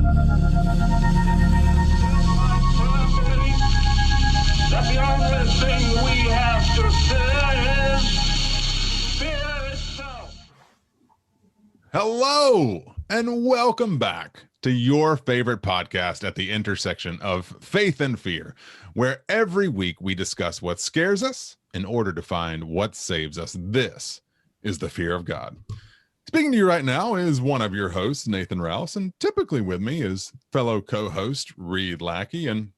That the only thing we have to fear is fear itself. Hello, and welcome back to your favorite podcast at the intersection of faith and fear, where every week we discuss what scares us in order to find what saves us. This is the fear of God. Speaking to you right now is one of your hosts, Nathan Rouse, and typically with me is fellow co-host Reed Lackey. And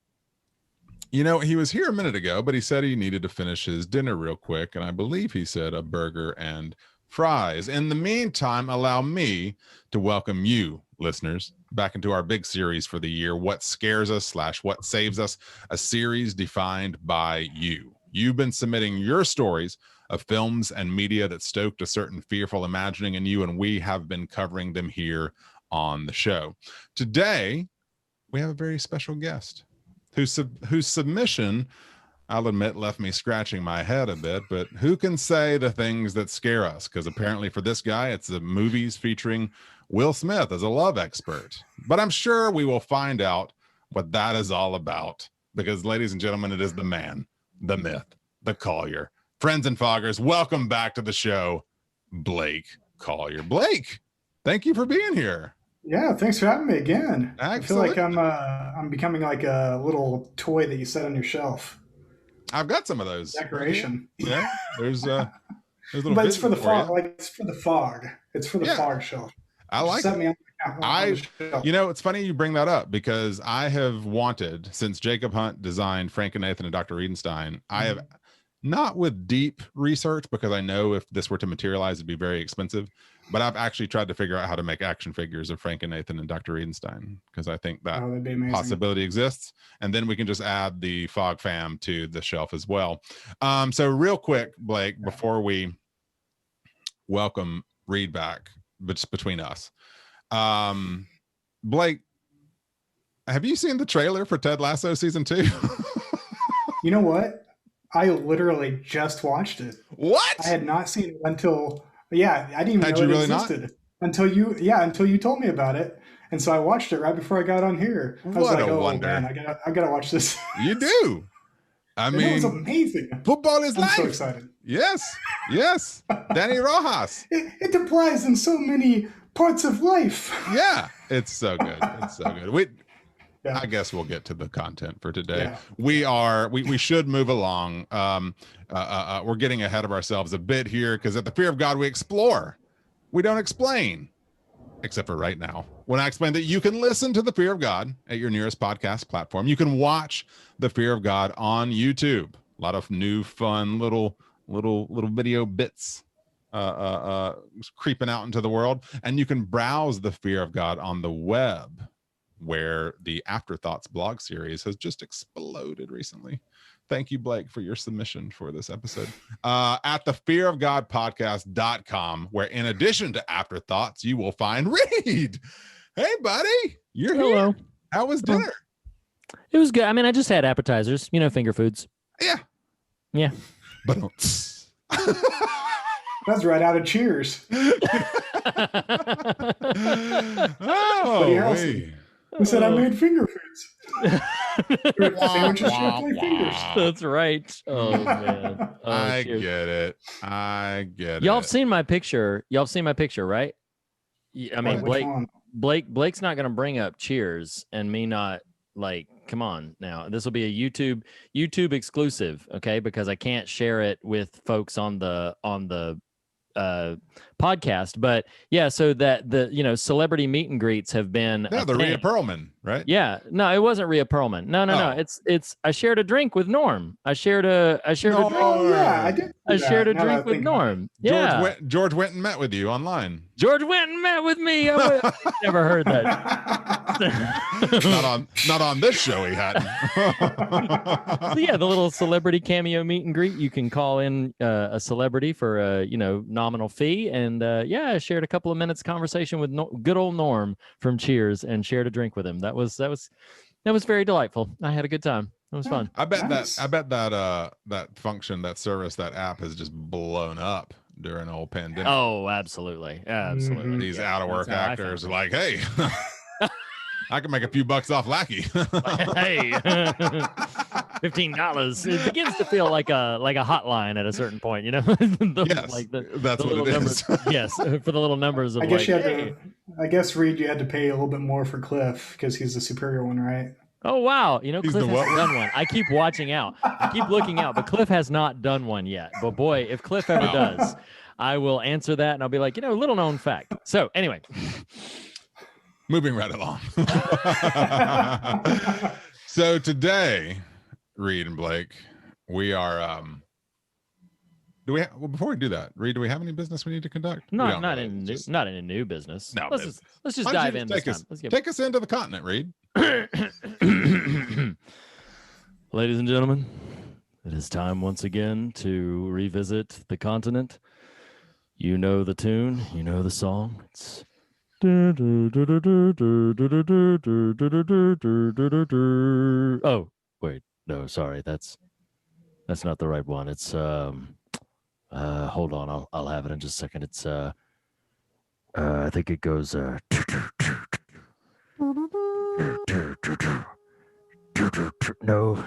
you know, he was here a minute ago, but he said he needed to finish his dinner real quick, and I believe he said a burger and fries. In the meantime, allow me to welcome you, listeners, back into our big series for the year, What Scares Us / What Saves Us, a series defined by you. You've been submitting your stories of films and media that stoked a certain fearful imagining in you, and we have been covering them here on the show. Today, we have a very special guest whose submission, I'll admit, left me scratching my head a bit, but who can say the things that scare us? Because apparently for this guy, it's the movies featuring Will Smith as a love expert. But I'm sure we will find out what that is all about, because, ladies and gentlemen, it is the man, the myth, the Collier. Friends and foggers, welcome back to the show, Blake Collier. Blake, thank you for being here. Yeah, thanks for having me again. Excellent. I feel like I'm becoming like a little toy that you set on your shelf. I've got some of those. Decoration. Yeah, there's little. But it's for the fog. You. Like it's for the fog. It's for the fog shelf. I like set it. Me on the shelf. You know, it's funny you bring that up, because I have wanted, since Jacob Hunt designed Frank and Nathan and Dr. Riedenstein, I have, not with deep research, because I know if this were to materialize, it'd be very expensive, but I've actually tried to figure out how to make action figures of Frank and Nathan and Dr. Riedenstein, because I think that possibility exists. And then we can just add the Fog Fam to the shelf as well. So real quick, Blake, before we welcome Reed back, but between us, Blake, have you seen the trailer for Ted Lasso season 2? You know what? I literally just watched it. What? I had not seen it until I didn't even know it really existed until you told me about it. And so I watched it right before I got on here. I was what like, a oh wonder. Man, I gotta watch this. You do. I mean, it's amazing. Football is life. I'm so excited. Yes. Danny Rojas. It applies in so many parts of life. Yeah, it's so good. It's so good. I guess we'll get to the content for today. Yeah. We should move along. We're getting ahead of ourselves a bit here, because at the Fear of God, we explore. We don't explain, except for right now, when I explain that you can listen to the Fear of God at your nearest podcast platform. You can watch the Fear of God on YouTube. A lot of new, fun little video bits creeping out into the world. And you can browse the Fear of God on the web, where the Afterthoughts blog series has just exploded recently. Thank you, Blake, for your submission for this episode. At the fearofgodpodcast.com, where in addition to Afterthoughts, you will find Reed. Hey, buddy, you're Hello. Here. How was dinner? It was good. I mean, I just had appetizers, finger foods. Yeah. But that's right out of Cheers. Who said I made finger foods? Sandwiches shaped like fingers. That's right. Oh man. I get it. Y'all have seen my picture. Right? I mean, Blake's not gonna bring up Cheers and me not, like, come on now. This will be a YouTube exclusive, okay? Because I can't share it with folks on the podcast. But yeah, so that the celebrity meet and greets have been the Rhea Perlman, right? Yeah, no, it wasn't Rhea Perlman. No. It's I shared a drink with Norm. I shared a drink. Oh yeah, I did. I shared a drink with Norm. Yeah, George went and met with you online. George went and met with me. I never heard that. not on this show. He hadn't. So yeah, the little celebrity cameo meet and greet. You can call in a celebrity for a nominal fee, and I shared a couple of minutes conversation with good old Norm from Cheers, and shared a drink with him. That was very delightful. I had a good time. It was fun. I bet that function, that service, that app has just blown up during the whole pandemic. Oh, absolutely. These out of work actors are like, hey. I can make a few bucks off Lackey. Hey, $15. It begins to feel like a hotline at a certain point, you know. Yes, that's the what little it numbers. is. Yes, for the little numbers of I guess like, you had hey. to. I guess Reed, you had to pay a little bit more for Cliff because he's the superior one, right? Oh wow, you know, He's Cliff the hasn't what? done one. I keep watching out. I keep looking out, but Cliff has not done one yet. But boy, if Cliff ever does, I will answer that and I'll be like, you know, little known fact. So anyway. Moving right along. So today, Reed and Blake, we are before we do that, Reed, do we have any business we need to conduct? Not in a new business. No, let's just Why don't dive you in take this us, time. Let's get take us into the continent, Reed. Ladies and gentlemen, it is time once again to revisit the continent. You know the tune, you know the song. It's oh, wait, no, sorry, that's not the right one. It's hold on, I'll have it in just a second. It's I think it goes no,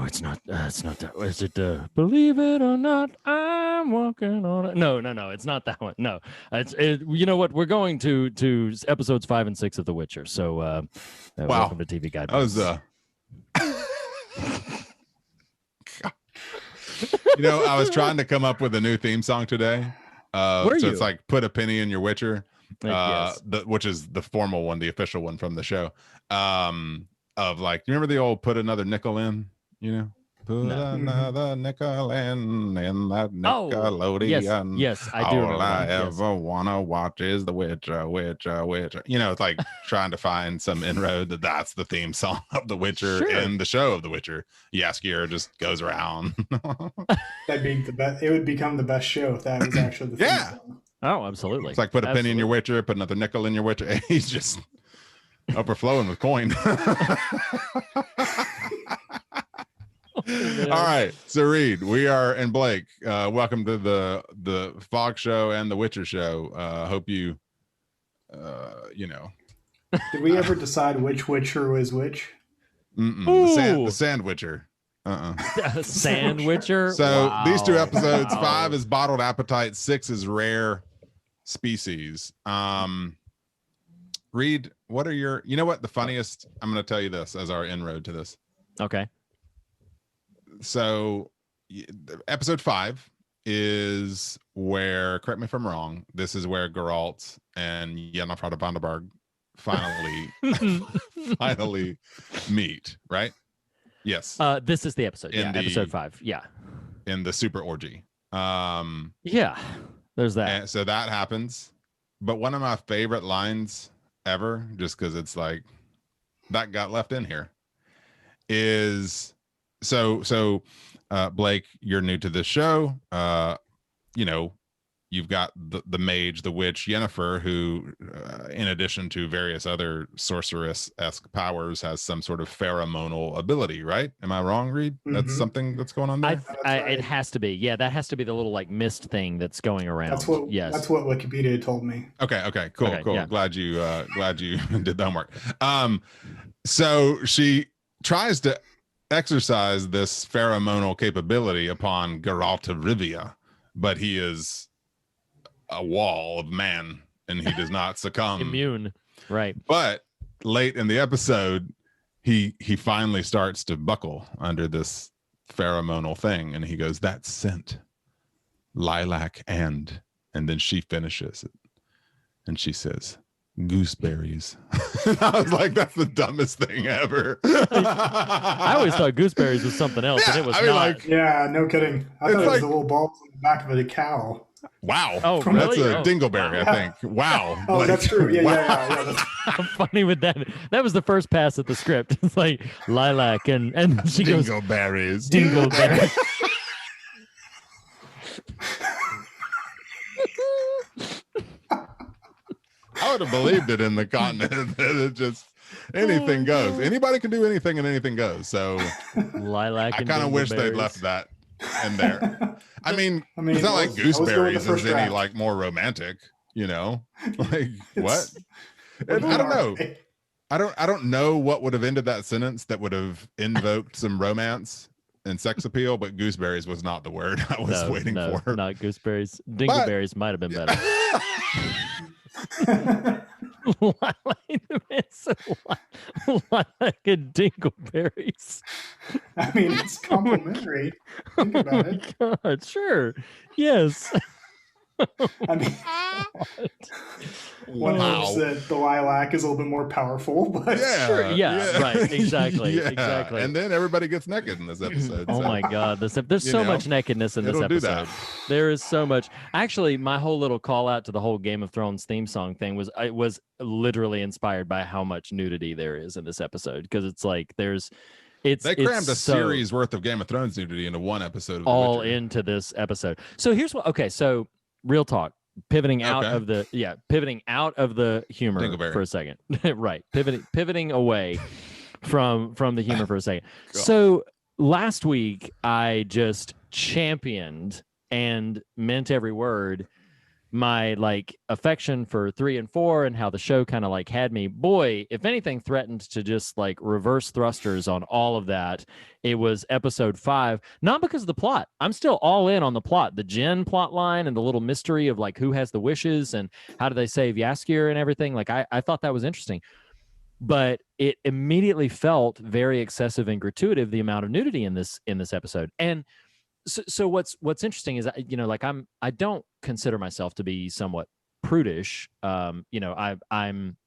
it's not that. Is it believe it or not, I'm walking on it? No, it's not that one. No, you know what, we're going to episodes 5 and 6 of The Witcher, so welcome to TV Guide. That was you know, I was trying to come up with a new theme song today. It's like Put a Penny in Your Witcher, Yes. which is the formal one, the official one from the show. Of like, you remember the old Put Another Nickel In, you know? Put another nickel in that Nickelodeon. Yes, I do. All I ever wanna watch is The Witcher, Witcher. You know, it's like trying to find some inroad that's the theme song of The Witcher in the show of The Witcher. Jaskier just goes around. That'd be the best. It would become the best show if that was actually the theme song. Oh, absolutely. It's like put a penny in your Witcher, put another nickel in your Witcher. He's just overflowing with coin. All right, so Reed, we are, and Blake, welcome to the Fog Show and the Witcher Show. Hope you, you know. Did we ever decide which Witcher was which? The Sand Witcher. Sand Witcher. So these two episodes, 5 is bottled appetite, 6 is rare species. Reed, what are your, you know what, the funniest, I'm going to tell you this as our inroad to this. Okay. So episode 5 is where, correct me if I'm wrong, this is where Geralt and Yennefer de Vandenberg finally meet, right? Yes. This is the episode. Episode 5. Yeah. In the super orgy. Yeah. There's that. And so that happens. But one of my favorite lines ever, just because it's like that got left in here, is so Blake, you're new to this show. You know, you've got the mage, the witch, Yennefer, who, in addition to various other sorceress-esque powers, has some sort of pheromonal ability, right? Am I wrong, Reed? That's something that's going on there? It has to be. Yeah, that has to be the little like mist thing that's going around. That's what Wikipedia told me. Okay, cool. Yeah. Glad you did the homework. So she tries to exercise this pheromonal capability upon Geralt of Rivia, but he is a wall of man and he does not succumb. Immune, right? But late in the episode, he finally starts to buckle under this pheromonal thing, and he goes, "That scent, lilac and then she finishes it, and she says, gooseberries." I was like, that's the dumbest thing ever. I always thought gooseberries was something else, and it was not. Like, yeah, no kidding. I thought it was the little bulbs on the back of a cow. Wow. Oh, that's really? a dingleberry, wow. I think. Wow. Oh, Like, that's true. Yeah, wow. yeah. I'm funny with that. That was the first pass at the script. It's like lilac, and she goes, Dingleberries. dingleberry. I would have believed it in the continent. It just, anything goes. Anybody can do anything and anything goes. So Lilac. I and kind of wish they'd dingleberries. left that in there. I mean it's not like I was going gooseberries the is first any draft. like more romantic, you know? Like what? We're I don't know. going I don't know what would have ended that sentence that would have invoked some romance and sex appeal, but gooseberries was not the word I was waiting for. Not gooseberries. Dingleberries might have been better. Like a dingleberries. I mean, it's complimentary. Think about it. God, sure. Yes. I mean, one hopes that the lilac is a little bit more powerful, but sure, right, exactly, exactly. And then everybody gets naked in this episode. Oh my God, there's so much nakedness in this episode. There is so much. Actually, my whole little call out to the whole Game of Thrones theme song thing was literally inspired by how much nudity there is in this episode, because it's like they crammed a series worth of Game of Thrones nudity into one episode of The all Witcher. into this episode. So here's what. Okay, so real talk. Pivoting out of the humor for a second. Right. Pivoting away from the humor for a second. Cool. So last week I just championed and meant every word my like affection for 3 and 4 and how the show kind of like had me. Boy, if anything threatened to just like reverse thrusters on all of that, it was episode 5. Not because of the plot. I'm still all in on the plot, the Jen plot line and the little mystery of like who has the wishes and how do they save Jaskier and everything. Like I thought that was interesting, but it immediately felt very excessive and gratuitous, the amount of nudity in this episode. And so what's interesting is, you know, like I don't consider myself to be somewhat prudish. You know, I'm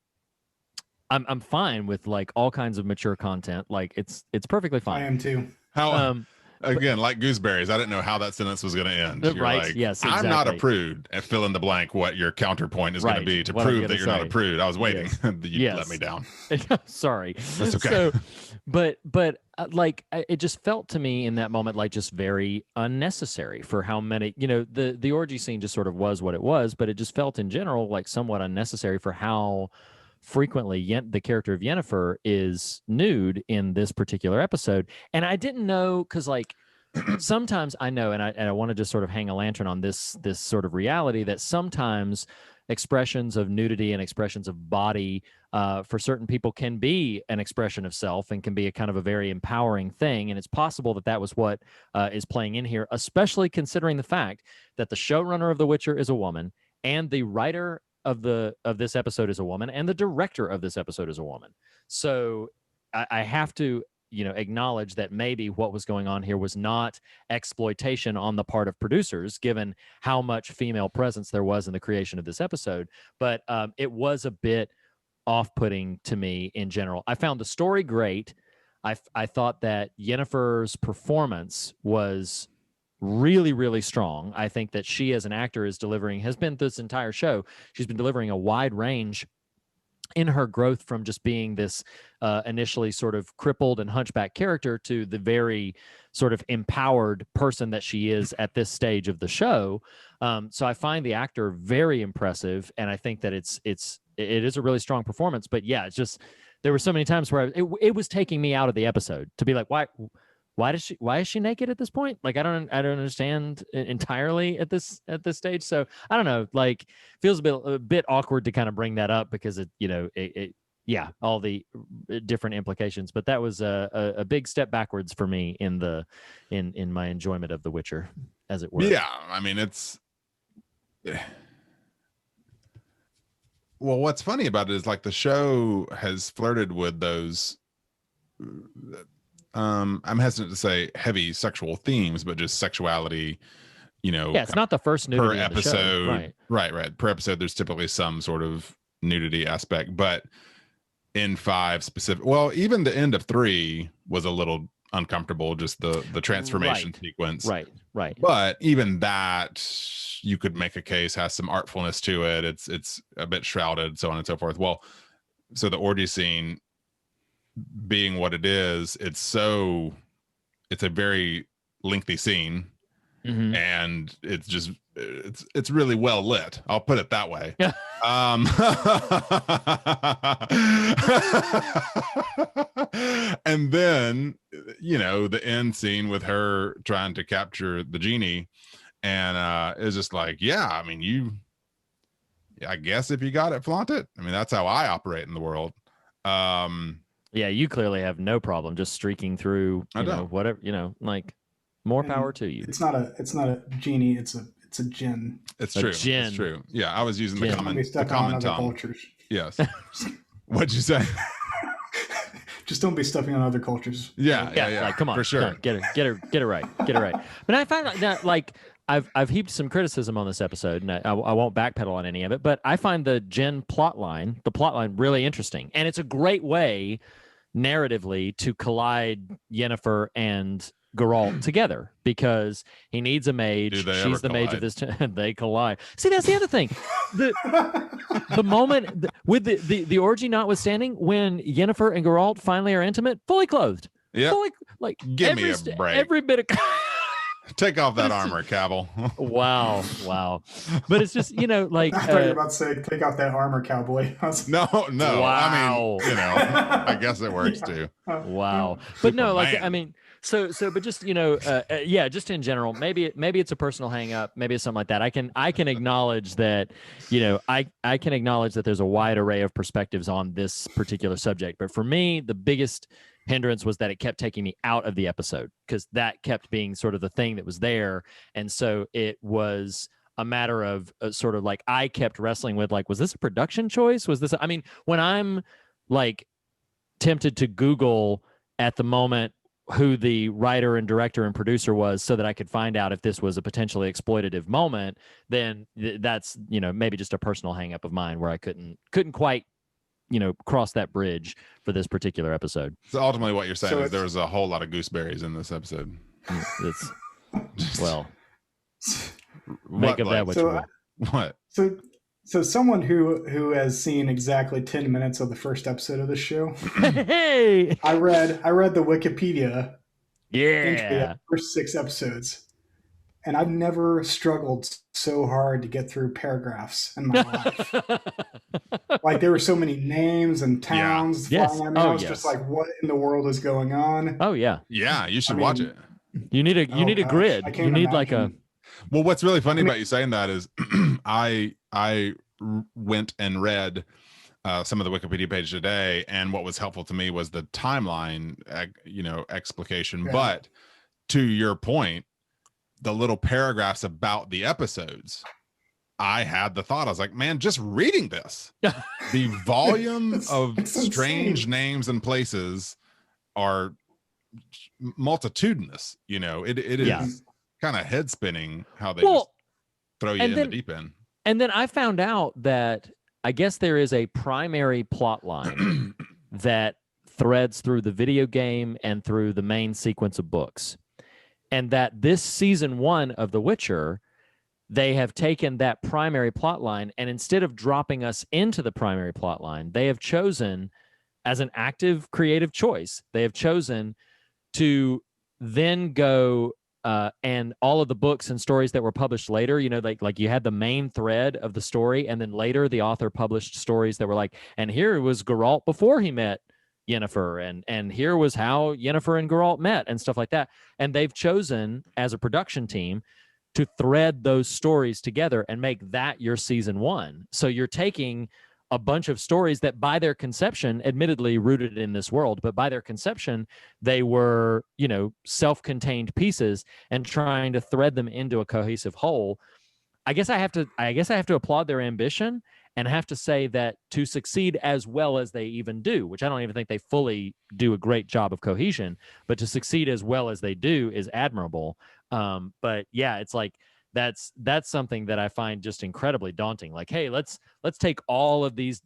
fine with like all kinds of mature content. Like it's perfectly fine. I am too. How again, like gooseberries, I didn't know how that sentence was going to end. You're right? Like, yes, exactly. I'm not a prude. And fill in the blank what your counterpoint is going to be to prove that you're not a prude. I was waiting. Yes. You let me down. Sorry. That's okay. So, but like it just felt to me in that moment like just very unnecessary for how many, you know, the orgy scene just sort of was what it was, but it just felt in general like somewhat unnecessary for how frequently the character of Yennefer is nude in this particular episode. And I didn't know, because like sometimes I know, and I want to just sort of hang a lantern on this sort of reality, that sometimes expressions of nudity and expressions of body for certain people can be an expression of self and can be a kind of a very empowering thing. And it's possible that was what is playing in here, especially considering the fact that the showrunner of The Witcher is a woman, and the writer of this episode is a woman, and the director of this episode is a woman. So I have to, you know, acknowledge that maybe what was going on here was not exploitation on the part of producers, given how much female presence there was in the creation of this episode. But it was a bit off-putting to me in general. I found the story great. I thought that Yennefer's performance was really, really strong. I think that she as an actor has been this entire show, she's been delivering a wide range in her growth from just being this initially sort of crippled and hunchback character to the very sort of empowered person that she is at this stage of the show. So I find the actor very impressive, and I think that it is a really strong performance. But yeah, it's just, there were so many times where it was taking me out of the episode to be like, why is she naked at this point? Like, I don't understand entirely at this stage. So I don't know, like, feels a bit awkward to kind of bring that up because all the different implications, but that was a big step backwards for me in my enjoyment of The Witcher, as it were. Yeah. I mean, well, what's funny about it is like the show has flirted with those, I'm hesitant to say heavy sexual themes, but just sexuality, you know. Yeah, it's not the first nudity per episode. Right. Per episode, there's typically some sort of nudity aspect, but in 5 specific, well, even the end of 3 was a little uncomfortable, just the transformation sequence. Right. But even that, you could make a case, has some artfulness to it. It's a bit shrouded, so on and so forth. Well, so the orgy scene being what it is, it's a very lengthy scene, and it's really well lit. I'll put it that way. And then, you know, the end scene with her trying to capture the genie, and it's just like, yeah, I mean, I guess if you got it, flaunt it. I mean, that's how I operate in the world. Yeah, you clearly have no problem just streaking through, I don't. whatever, like more power And to you. it's not a genie. It's a djinn. It's A true. It's djinn. true. Yeah, I was using Djinn. Don't be the stepping on common other tongue. cultures. Yes. What'd you say? Just don't be stepping on other cultures. Yeah. Like, come on, for sure. come on, get it right. But I find that, like, I've heaped some criticism on this episode, and I won't backpedal on any of it. But I find the plotline really interesting, and it's a great way narratively to collide Yennefer and Geralt together, because he needs a mage. She's the mage of this. They collide. See, that's the other thing. The moment with the orgy notwithstanding, when Yennefer and Geralt finally are intimate, fully clothed. Yeah. Like, Give me a break. Every bit of. Take off that armor, Cavill. Wow. But it's just, like. I thought you were about to say, take off that armor, cowboy. No. Wow. I mean, I guess it works too. Wow. But no, like, Superman. I mean, so, but just, yeah, just in general, maybe it's a personal hang up. Maybe it's something like that. I can acknowledge that, I can acknowledge that there's a wide array of perspectives on this particular subject. But for me, the biggest hindrance was that it kept taking me out of the episode, because that kept being sort of the thing that was there. And so it was a matter of sort of like, I kept wrestling with, like, was this a production choice? Was this, I mean, when I'm like tempted to Google at the moment who the writer and director and producer was, so that I could find out if this was a potentially exploitative moment, then that's, maybe just a personal hang up of mine where I couldn't quite, cross that bridge for this particular episode. So ultimately what you're saying So is there was a whole lot of gooseberries in this episode. It's, well, What, make of that like, what So you I- will. what? So someone who has seen exactly 10 minutes of the first episode of this show, Hey, I read the Wikipedia entry yeah. of the first 6 episodes, and I've never struggled so hard to get through paragraphs in my life. Like, there were so many names and towns Yes. flying at me. Oh, I was yes. just like, what in the world is going on? Oh yeah. Yeah, you should I mean, watch it. You need a gosh, grid. I can't You need like a imagine. Well, what's really funny about you saying that is I went and read some of the Wikipedia page today, and what was helpful to me was the timeline, explication. Yeah. But to your point, the little paragraphs about the episodes, I had the thought, I was like, man, just reading this, the volume of it's strange insane. names and places are multitudinous. It is Yeah. kind of head spinning how they Well, just throw you and in then- the deep end. And then I found out that I guess there is a primary plot line that threads through the video game and through the main sequence of books. And that this season 1 of The Witcher, they have taken that primary plot line, and instead of dropping us into the primary plot line, they have chosen, as an active creative choice, they have chosen to then go and all of the books and stories that were published later, like you had the main thread of the story, and then later the author published stories that were like, and here was Geralt before he met Yennefer, and here was how Yennefer and Geralt met, and stuff like that. And they've chosen, as a production team, to thread those stories together and make that your season 1. So you're taking a bunch of stories that by their conception, admittedly rooted in this world, but by their conception, they were, self-contained pieces, and trying to thread them into a cohesive whole. I guess I have to applaud their ambition, and have to say that to succeed as well as they even do, which I don't even think they fully do a great job of cohesion, but to succeed as well as they do is admirable. But yeah, it's like, that's something that I find just incredibly daunting. Like, hey, let's take all of these,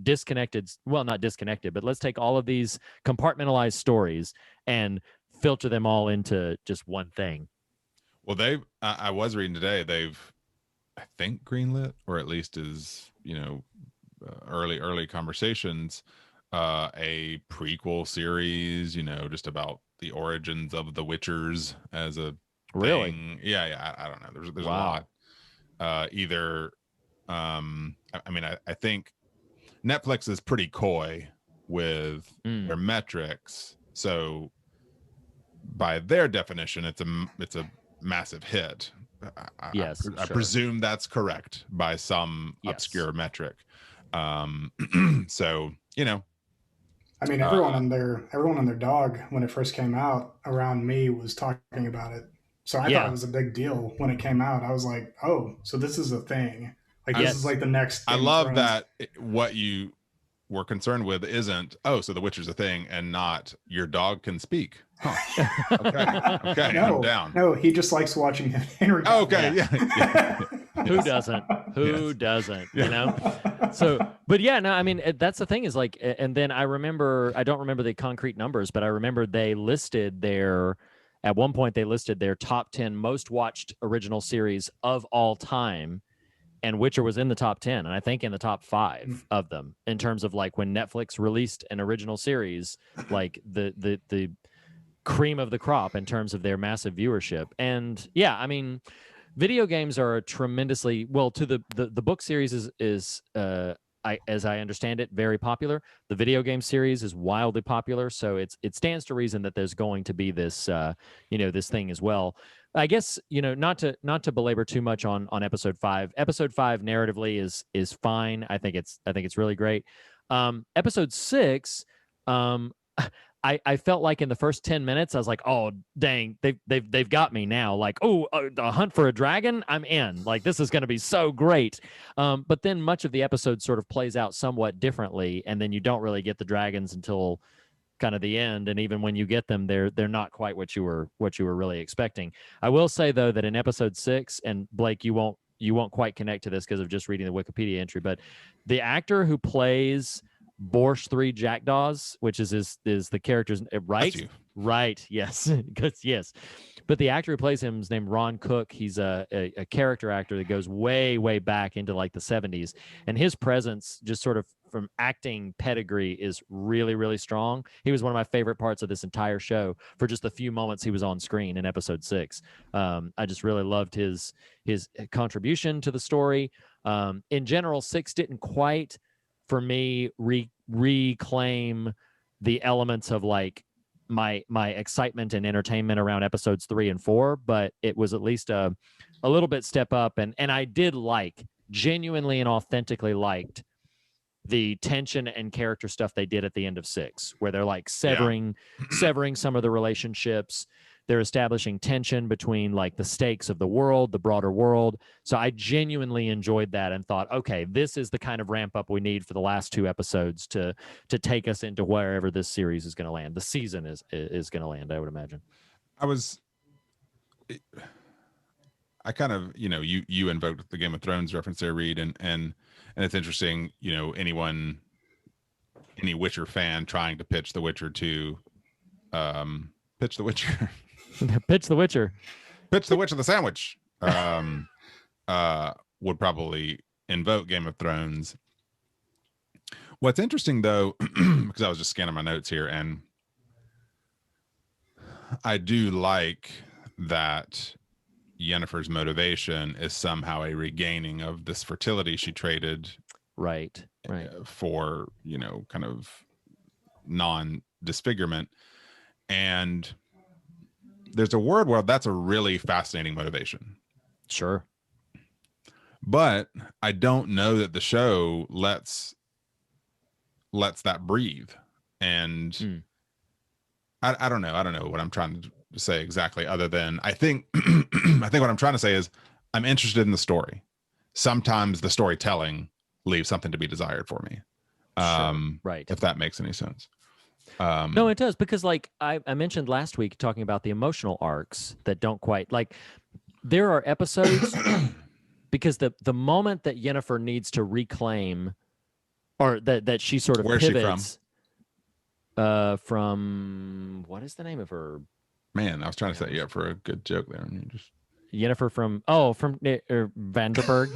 disconnected, well, not disconnected, but let's take all of these compartmentalized stories and filter them all into just one thing. Well, I was reading today, they've, I think, greenlit, or at least is, early conversations, a prequel series, just about the origins of the Witchers as a Really? thing. Yeah. I don't know. There's Wow. a lot. I think Netflix is pretty coy with their metrics. So by their definition, it's a massive hit. Yes, I sure. presume that's correct by some Yes. obscure metric. So, you know, I mean, everyone and their dog when it first came out around me was talking about it. So I thought it was a big deal when it came out. I was like, oh, so this is a thing. Like this is like the next I Game of love Thrones. that what you were concerned with isn't, oh, so The Witcher's a thing, and not your dog can speak. Huh. Okay, No, I'm down. No, he just likes watching Henry. Oh, okay, yeah. Who doesn't? Who doesn't? You know? So, but yeah, no, I mean, that's the thing is like, and then I don't remember the concrete numbers, but I remember at one point they listed their top 10 most watched original series of all time. And Witcher was in the top 10, and I think in the top 5 of them in terms of like when Netflix released an original series, like the cream of the crop in terms of their massive viewership. And yeah, I mean, video games are tremendously to the book series is as I understand it, very popular. The video game series is wildly popular, so it stands to reason that there's going to be this this thing as well. I guess, not to belabor too much on episode 5. Episode 5 narratively is fine. I think it's really great. Episode 6, I felt like in the first 10 minutes I was like, oh dang, they've got me now. Like, oh, a hunt for a dragon, I'm in. Like, this is going to be so great. But then much of the episode sort of plays out somewhat differently, and then you don't really get the dragons until kind of the end, and even when you get them, they're not quite what you were really expecting. I will say though that in episode 6, and Blake, you won't quite connect to this because of just reading the Wikipedia entry, but the actor who plays Borscht 3 Jackdaws, which is the character's right, yes, yes, but the actor who plays him is named Ron Cook. He's a character actor that goes way back into like the 70s, and his presence just sort of from acting pedigree is really strong. He was one of my favorite parts of this entire show for just the few moments he was on screen in episode 6. I just really loved his contribution to the story. In general, 6 didn't quite, for me, reclaim the elements of like my excitement and entertainment around episodes 3 and 4, but it was at least a little bit step up, and I did genuinely and authentically liked the tension and character stuff they did at the end of 6, where they're like severing some of the relationships. They're establishing tension between like the stakes of the world, the broader world. So I genuinely enjoyed that and thought, okay, this is the kind of ramp up we need for the last 2 episodes to take us into wherever this series is going to land. The season is going to land, I would imagine. I kind of, you invoked the Game of Thrones reference there, Reed, and it's interesting, any Witcher fan trying to pitch The Witcher to pitch The Witcher. Pitch The Witcher. Pitch The Witcher the sandwich. Would probably invoke Game of Thrones. What's interesting though, because I was just scanning my notes here, and I do like that Yennefer's motivation is somehow a regaining of this fertility she traded right for, kind of non-disfigurement. And there's a word where that's a really fascinating motivation. Sure. But I don't know that the show lets that breathe. And I don't know. I don't know what I'm trying to say exactly, other than I think what I'm trying to say is I'm interested in the story. Sometimes the storytelling leaves something to be desired for me. Right. If that makes any sense. No, it does, because like I mentioned last week talking about the emotional arcs that don't quite, like, there are episodes because the moment that Yennefer needs to reclaim, or that she sort of Where's pivots from what is the name of her? Man, I was trying to set you up for a good joke there, and you just Yennefer from Vanderberg.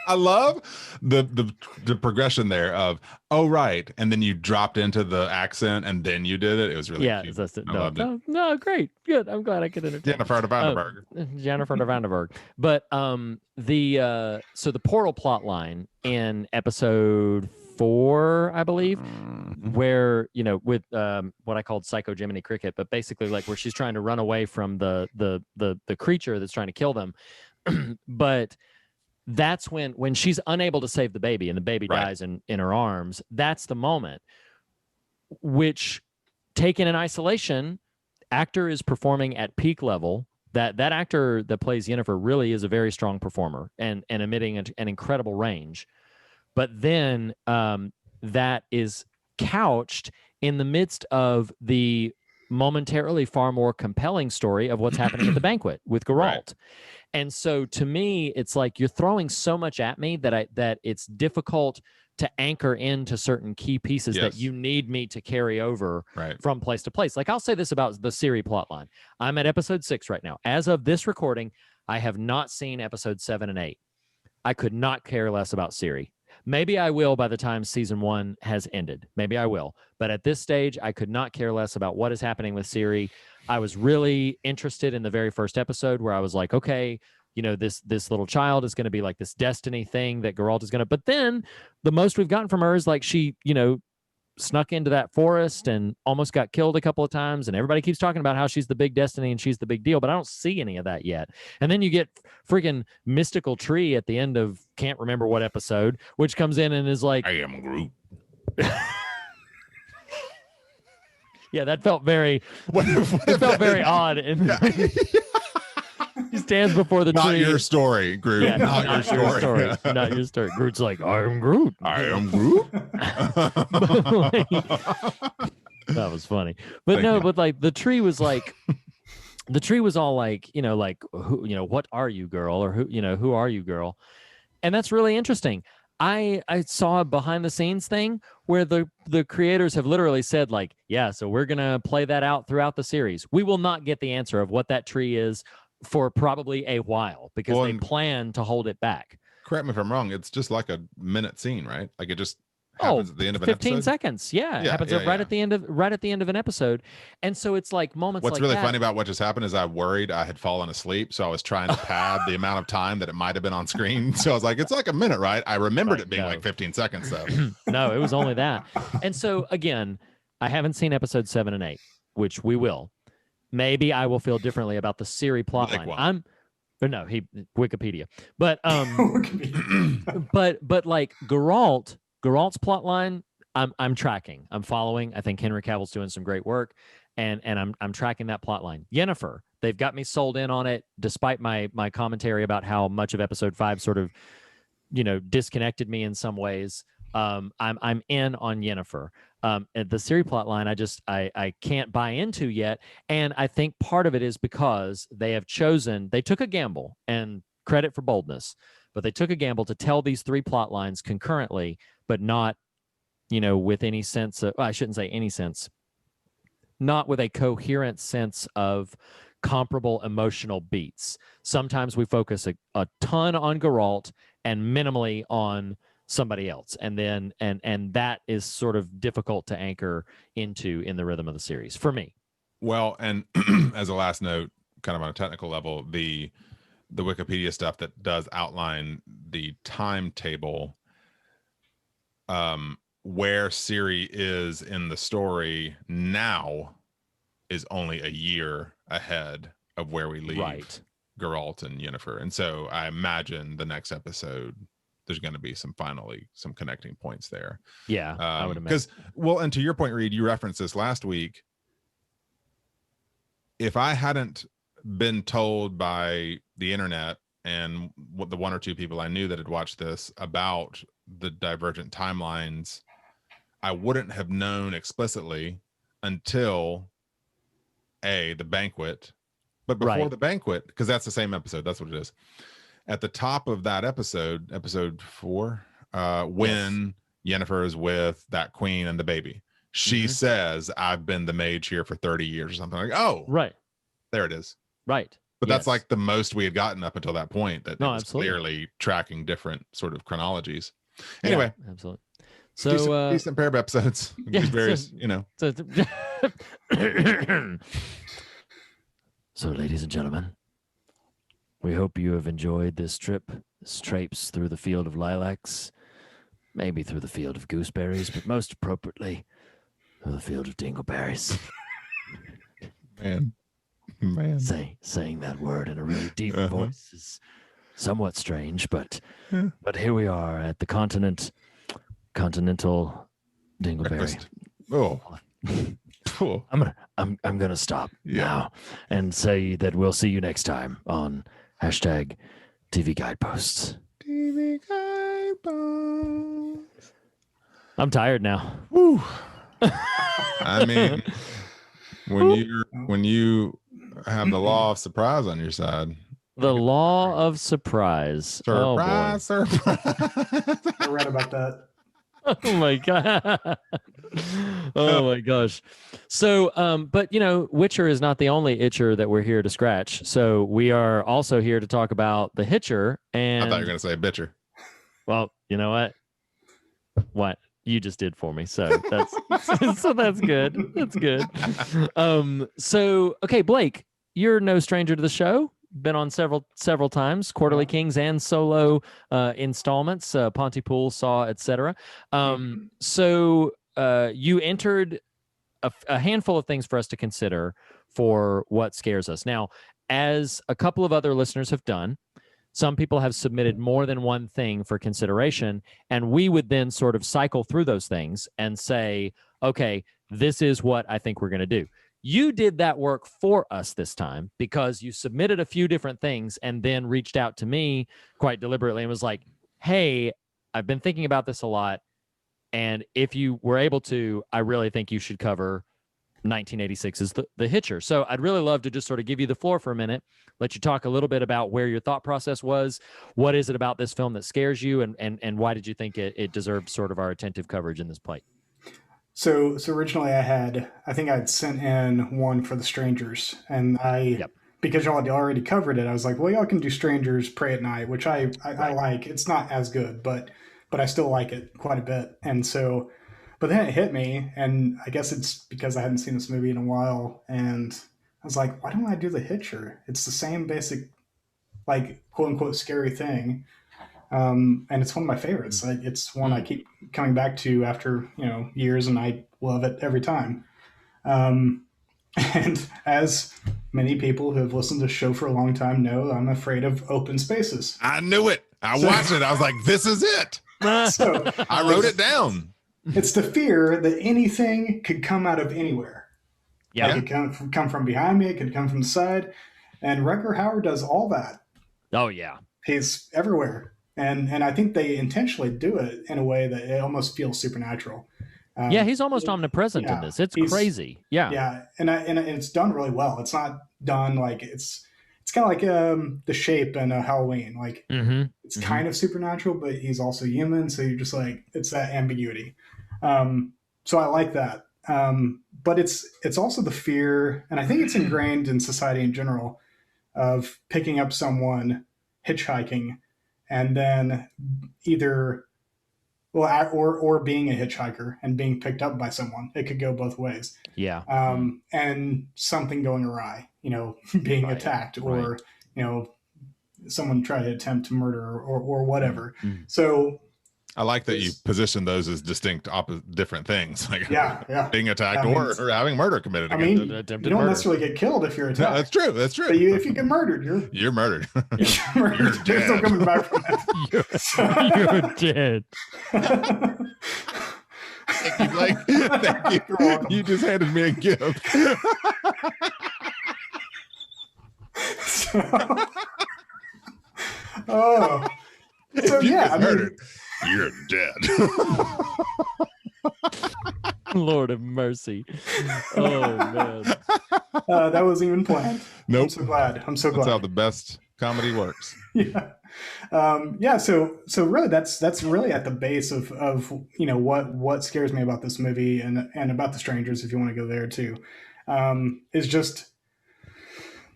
I love the progression there of, oh right, and then you dropped into the accent and then you did it. It was really cute. I loved it. No, great, good. I'm glad I could entertain. Jennifer de Vanderberg. Jennifer de Vanderberg. But so the portal plot line in episode 4, I believe, where with what I called Psycho Jiminy Cricket, but basically like where she's trying to run away from the creature that's trying to kill them, but that's when she's unable to save the baby and the baby dies in her arms. That's the moment, which, taken in isolation, actor is performing at peak level. That actor that plays Yennefer really is a very strong performer and emitting an incredible range. But then that is couched in the midst of the momentarily far more compelling story of what's happening at the banquet with Geralt. Right. And so to me, it's like you're throwing so much at me that it's difficult to anchor into certain key pieces that you need me to carry over from place to place. Like, I'll say this about the Ciri plotline. I'm at episode 6 right now. As of this recording, I have not seen episode 7 and 8. I could not care less about Ciri. Maybe I will by the time season 1 has ended. Maybe I will. But at this stage, I could not care less about what is happening with Ciri. I was really interested in the very first episode where I was like, okay, you know, this little child is going to be like this destiny thing that Geralt is going to. But then the most we've gotten from her is like she, you know, snuck into that forest and almost got killed a couple of times. And everybody keeps talking about how she's the big destiny and she's the big deal. But I don't see any of that yet. And then you get freaking mystical tree at the end of can't remember what episode, which comes in and is like, I am Groot. Yeah, that felt very. It felt very odd. And he stands before the not tree. Not your story, Groot. Yeah, not your story. Yeah. Not your story. Groot's like, I am Groot. I am Groot. That was funny, but but like the tree was like, the tree was all like, you know, like who, you know, what are you, girl, or who, you know, who are you, girl, and that's really interesting. I saw a behind the scenes thing where the creators have literally said like, yeah, so we're going to play that out throughout the series. We will not get the answer of what that tree is for probably a while because they plan to hold it back. Correct me if I'm wrong. It's just like a minute scene, right? Like it just happens at the end of an 15 episode? seconds. Yeah. It happens right at the end of an episode. And so it's like moments What's like really that. funny about what just happened is I worried I had fallen asleep. So I was trying to pad the amount of time that it might have been on screen. So I was like, it's like a minute, right? I remembered it being like 15 seconds though. No, it was only that. And so again, I haven't seen episode 7 and 8, which we will. Maybe I will feel differently about the Ciri plotline. Wikipedia. But but like Geralt's plotline, I'm tracking. I'm following. I think Henry Cavill's doing some great work, and I'm tracking that plotline. Yennefer, they've got me sold in on it, despite my commentary about how much of episode 5 sort of, you know, disconnected me in some ways. I'm in on Yennefer. The Ciri plotline, I can't buy into yet, and I think part of it is because they took a gamble, and credit for boldness, but they took a gamble to tell these 3 plot lines concurrently, but not, you know, with any sense of, I shouldn't say any sense, not with a coherent sense of comparable emotional beats. Sometimes we focus a ton on Geralt and minimally on somebody else, and then and that is sort of difficult to anchor into in the rhythm of the series for me. Well, and as a last note, kind of on a technical level, the Wikipedia stuff that does outline the timetable, where Ciri is in the story now is only a year ahead of where we leave Geralt and Yennefer, and so I imagine the next episode there's going to be some connecting points there. Yeah, I would imagine. Well, and to your point, Reed, you referenced this last week. If I hadn't been told by the internet and the 1 or 2 people I knew that had watched this about the divergent timelines, I wouldn't have known explicitly until the banquet. But before the banquet, because that's the same episode, that's what it is. At the top of that episode 4, when Yennefer is with that queen and the baby, she says, I've been the mage here for 30 years or something. Like, oh, right. There it is. Right. But that's like the most we had gotten up until that point, that it was absolutely. clearly tracking different sort of chronologies. Anyway. Yeah, absolutely. So decent pair of episodes. Various, you know. So, ladies and gentlemen, we hope you have enjoyed this trip, this traipse through the field of lilacs, maybe through the field of gooseberries, but most appropriately, through the field of dingleberries. Man. Saying that word in a really deep voice is somewhat strange, but here we are at the continental Dingleberry. Breakfast. Oh. Cool. I'm gonna stop now and say that we'll see you next time on #TV Guideposts. TV Guideposts. I'm tired now. Woo. I mean, when you have the law of surprise on your side. The law of surprise. Surprise, surprise. I read about that. Oh my god. Oh my gosh. So but Witcher is not the only itcher that we're here to scratch. So we are also here to talk about the Hitcher. And I thought you were gonna say bitcher. Well, you know what you just did for me, so that's that's good. That's good. So okay, Blake, you're no stranger to the show. Been on several times, Quarterly Kings and solo installments, Pontypool, Saw, etc. So you entered a handful of things for us to consider for what scares us. Now, as a couple of other listeners have done, some people have submitted more than one thing for consideration, and we would then sort of cycle through those things and say, okay, this is what I think we're going to do. You did that work for us this time because you submitted a few different things and then reached out to me quite deliberately and was like, hey, I've been thinking about this a lot. And if you were able to, I really think you should cover 1986's The Hitcher. So I'd really love to just sort of give you the floor for a minute, let you talk a little bit about where your thought process was. What is it about this film that scares you? And why did you think it deserved sort of our attentive coverage in this plate? So originally I think I'd sent in one for The Strangers, and because y'all had already covered it, I was like, well, y'all can do Strangers, Pray at Night, which I like. It's not as good, but I still like it quite a bit. And so, but then it hit me, and I guess it's because I hadn't seen this movie in a while, and I was like, why don't I do The Hitcher? It's the same basic, like, quote unquote scary thing. And it's one of my favorites. It's one I keep coming back to after, years, and I love it every time. And as many people who have listened to the show for a long time know, I'm afraid of open spaces. I knew it. I watched it. I was like, this is it. So I wrote it down. It's the fear that anything could come out of anywhere. Yeah. It could come from behind me. It could come from the side. And Rutger Hauer does all that. Oh, yeah. He's everywhere. And I think they intentionally do it in a way that it almost feels supernatural. He's almost omnipresent in this. It's crazy. Yeah. Yeah. And it's done really well. It's not done like it's kind of like The Shape and Halloween. Like it's kind of supernatural, but he's also human. So you're just like, it's that ambiguity. So I like that. But it's also the fear, and I think it's ingrained in society in general, of picking up someone hitchhiking and then either or being a hitchhiker and being picked up by someone. It could go both ways. Yeah. And something going awry, being attacked or, someone try to attempt to murder or whatever. So I like that you position those as distinct, different things, like being attacked or having murder committed. You don't necessarily get killed if you're attacked. No, that's true. That's true. But if you get murdered, you're murdered. You're murdered. There's no coming back from that. You're dead. Thank you, Blake. Thank you. You're welcome. You just handed me a gift. So yeah, murdered. You're dead. Lord have mercy. Oh man. That wasn't even planned. Nope. I'm so glad. That's how the best comedy works. Yeah. So really that's really at the base of what scares me about this movie and about The Strangers, if you want to go there too, is just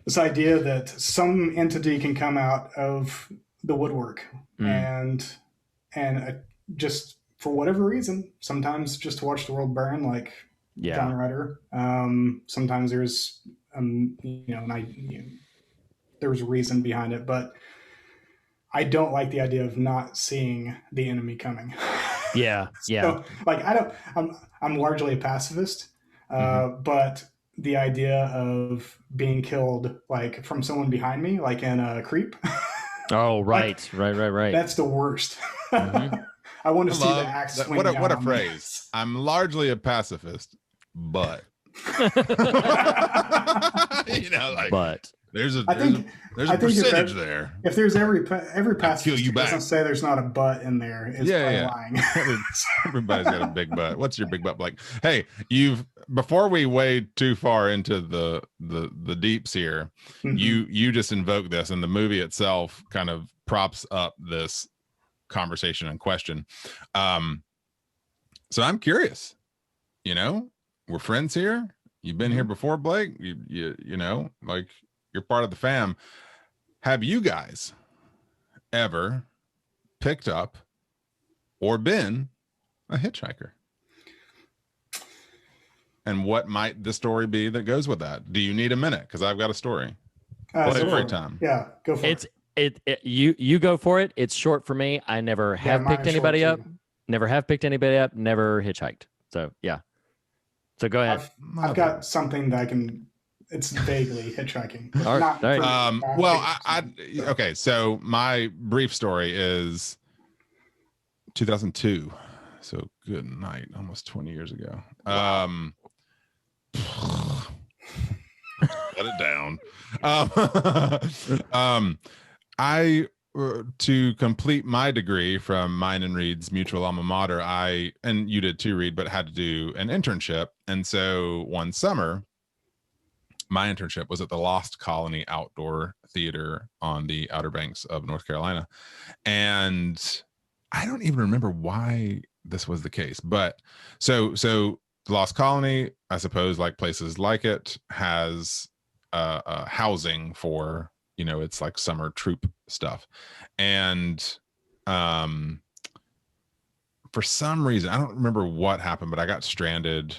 this idea that some entity can come out of the woodwork and just for whatever reason, sometimes just to watch the world burn, like John Ritter. Sometimes there's there was a reason behind it, but I don't like the idea of not seeing the enemy coming. Yeah. So, like I'm largely a pacifist, but the idea of being killed like from someone behind me, like in a Creep, Oh, right. That's the worst. Mm-hmm. I want to see the axe swing down. What a phrase. I'm largely a pacifist, but but there's a percentage there. If there's every pacifist who doesn't say there's not a butt in there, is lying. Everybody's got a big butt. What's your big butt like? Hey, before we wade too far into the deeps here, you just invoked this, and the movie itself kind of props up this conversation and question. So I'm curious. We're friends here. You've been here before, Blake. You know, like, you're part of the fam. Have you guys ever picked up or been a hitchhiker? And what might the story be that goes with that? Do you need a minute? Because I've got a story. Every time. Yeah, go for it. You go for it. It's short for me. I never have picked anybody up. Never have picked anybody up. Never hitchhiked. So yeah. So go ahead. I've got something that I can. It's vaguely hitchhiking. All right. Well, okay. So my brief story is 2002. So good night. Almost 20 years ago. Wow. Let it down. To complete my degree from mine and Reed's mutual alma mater, and you did too, Reed, but had to do an internship. And so one summer, my internship was at the Lost Colony Outdoor Theater on the Outer Banks of North Carolina. And I don't even remember why this was the case, but so the Lost Colony, I suppose, like places like it, has housing for, it's like summer troop stuff. And for some reason, I don't remember what happened, but I got stranded.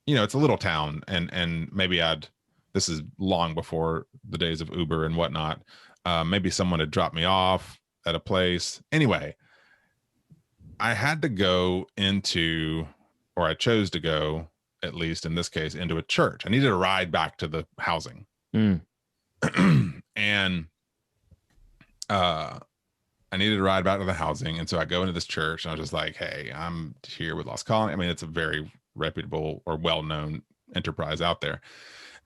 It's a little town, and maybe this is long before the days of Uber and whatnot. Maybe someone had dropped me off at a place. Anyway, I had to go or I chose to go, at least in this case, into a church. I needed a ride back to the housing. And I needed to ride back to the housing. And so I go into this church, and I was just like, hey, I'm here with Lost Colony. I mean, it's a very reputable or well-known enterprise out there.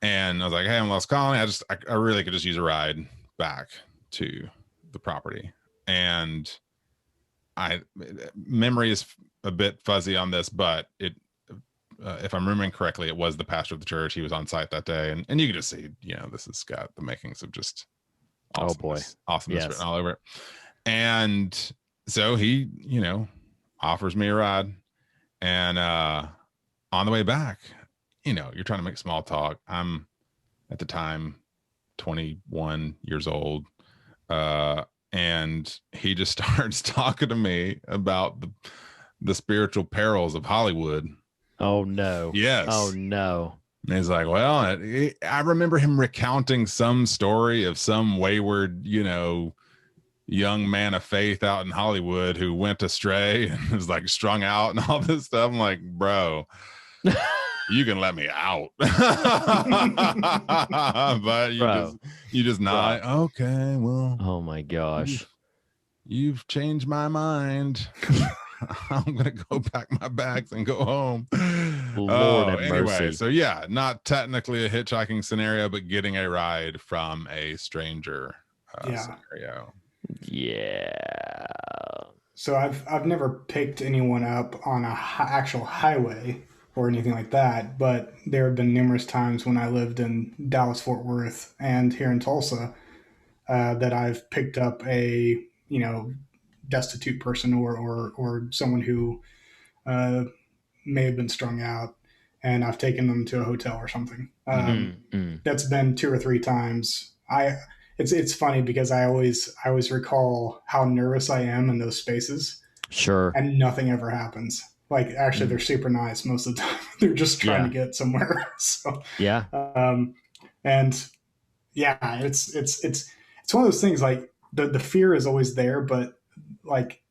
And I was like, hey, I'm Lost Colony. I really could just use a ride back to the property. And memory is a bit fuzzy on this, but if I'm remembering correctly, it was the pastor of the church. He was on site that day. And you can just see, this has got the makings of just awesomeness written all over it. And so he, offers me a ride. And on the way back, you're trying to make small talk. I'm at the time 21 years old. And he just starts talking to me about the spiritual perils of Hollywood. Oh no. Yes. Oh no. And he's like, well, I remember him recounting some story of some wayward, young man of faith out in Hollywood who went astray and was like strung out and all this stuff. I'm like, bro, you can let me out. But you just nod. Okay, well. Oh my gosh. You've changed my mind. I'm gonna go pack my bags and go home. Lord have anyway, mercy. so yeah, not technically a hitchhiking scenario, but getting a ride from a stranger scenario. Yeah. So I've never picked anyone up on a actual highway or anything like that, but there have been numerous times when I lived in Dallas, Fort Worth, and here in Tulsa, that I've picked up a destitute person or someone who may have been strung out, and I've taken them to a hotel or something. That's been 2 or 3 times. It's funny because I always recall how nervous I am in those spaces. Sure. And nothing ever happens. Like, actually, they're super nice most of the time. They're just trying to get somewhere. So yeah. And yeah, it's one of those things. Like the fear is always there, but like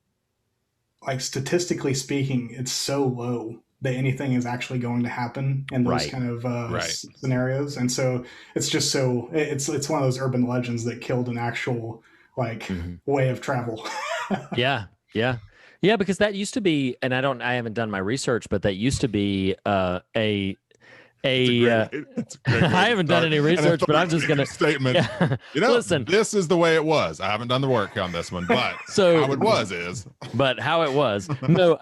statistically speaking, it's so low that anything is actually going to happen in those kind of scenarios. And so it's just it's one of those urban legends that killed an actual like way of travel. Yeah. Because that used to be, and I haven't done my research, but that used to be I haven't done any research, but I'm just gonna statement. Yeah. Listen, this is the way it was. I haven't done the work on this one, but so how it was is. But how it was. No.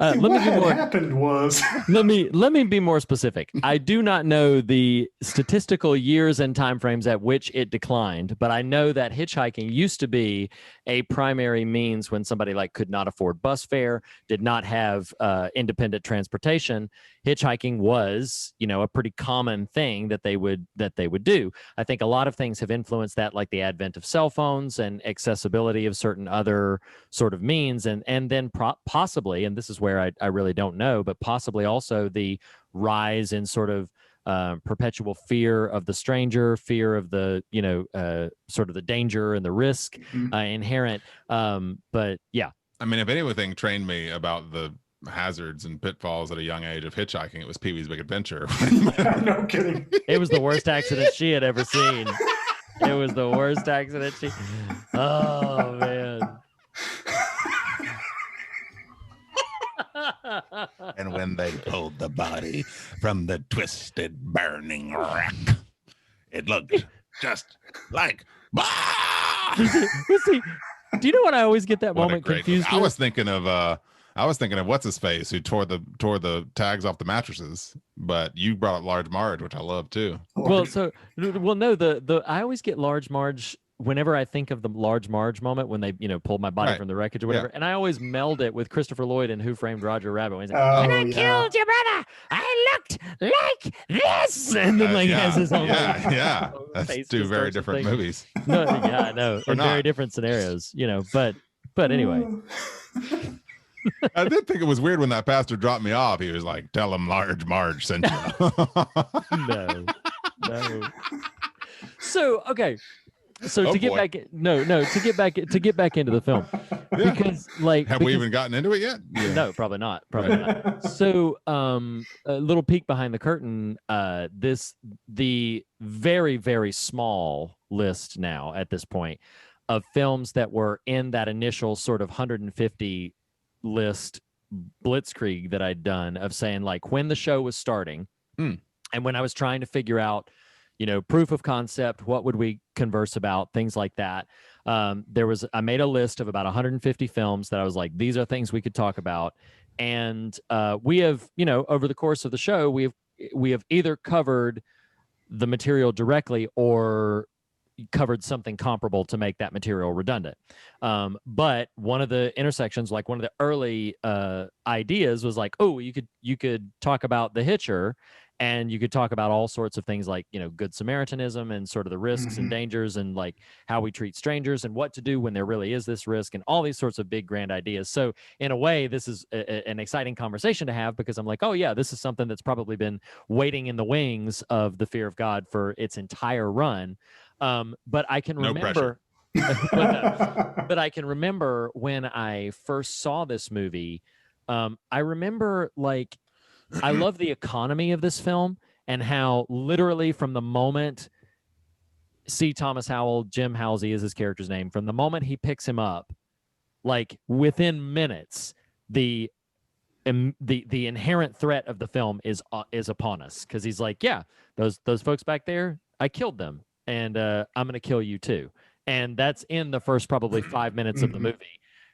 Let me be more. Happened was. let me be more specific. I do not know the statistical years and timeframes at which it declined, but I know that hitchhiking used to be a primary means when somebody like could not afford bus fare, did not have independent transportation. Hitchhiking was, a pretty common thing that they would do. I think a lot of things have influenced that, like the advent of cell phones and accessibility of certain other sort of means, and then possibly, and this is where I really don't know, but possibly also the rise in sort of perpetual fear of the stranger, fear of the sort of the danger and the risk inherent. But yeah, I mean, if anything trained me about the hazards and pitfalls at a young age of hitchhiking, it was Pee-wee's Big Adventure. No kidding. It was the worst accident she had ever seen. It was the worst accident she. Oh man. And when they pulled the body from the twisted, burning wreck, it looked just like. See, do you know what I always get that moment confused with? I was thinking of what's his face who tore the tags off the mattresses, but you brought up Large Marge, which I love too. No, the I always get Large Marge whenever I think of the Large Marge moment when they pulled my body from the wreckage or whatever, and I always meld it with Christopher Lloyd in Who Framed Roger Rabbit when he's like, when I killed your brother, I looked like this, and then like has his own that's two very different movies. No, yeah, I know, in very different scenarios, but anyway. I did think it was weird when that pastor dropped me off. He was like, "Tell him Large Marge sent you." No. So okay. So to get back into the film, because have we even gotten into it yet? Yeah. No, probably not. So a little peek behind the curtain. The very, very small list now at this point of films that were in that initial sort of 150 list blitzkrieg that I'd done of saying like when the show was starting and when I was trying to figure out proof of concept, what would we converse about, things like that. I made a list of about 150 films that I was like, these are things we could talk about. And we have, over the course of the show, we have either covered the material directly or covered something comparable to make that material redundant. But one of the intersections, like one of the early ideas was like, oh, you could talk about the Hitcher, and you could talk about all sorts of things like, Good Samaritanism and sort of the risks and dangers and like how we treat strangers and what to do when there really is this risk and all these sorts of big, grand ideas. So in a way, this is an exciting conversation to have because I'm like, oh yeah, this is something that's probably been waiting in the wings of the Fear of God for its entire run. But I can remember, but I can remember when I first saw this movie. I remember like, I love the economy of this film and how literally from the moment C. Thomas Howell, Jim Halsey is his character's name, from the moment he picks him up, like within minutes, the inherent threat of the film is upon us because he's like, yeah, those folks back there, I killed them, and I'm gonna kill you too, and that's in the first probably 5 minutes of the movie.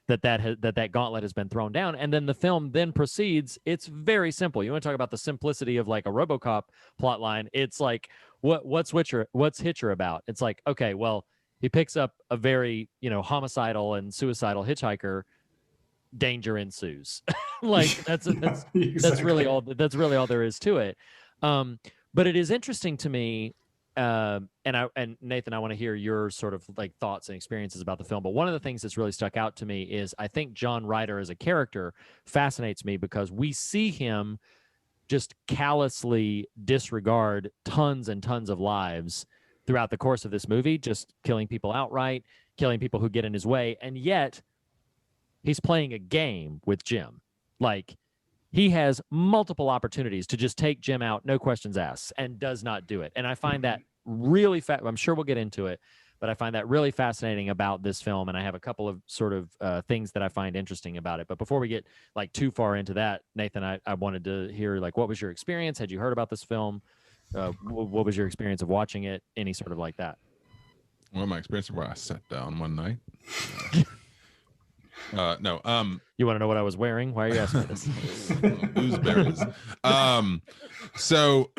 That gauntlet has been thrown down, and then the film then proceeds. It's very simple. You want to talk about the simplicity of like a RoboCop plot line? It's like what's Hitcher about? It's like, okay, well, he picks up a very homicidal and suicidal hitchhiker. Danger ensues. Like that's really all there is to it. But it is interesting to me. And Nathan, I want to hear your sort of like thoughts and experiences about the film. But one of the things that's really stuck out to me is I think John Ryder as a character fascinates me because we see him just callously disregard tons and tons of lives throughout the course of this movie, just killing people outright, killing people who get in his way. And yet he's playing a game with Jim. Like he has multiple opportunities to just take Jim out, no questions asked, and does not do it. And I find that really I'm sure we'll get into it, but I find that really fascinating about this film, and I have a couple of sort of things that I find interesting about it. But before we get like too far into that, Nathan, I wanted to hear like, what was your experience? Had you heard about this film? What was your experience of watching it? Any sort of like that? Well, my experience where I sat down one night. No. You want to know what I was wearing? Why are you asking me this? Gooseberries. So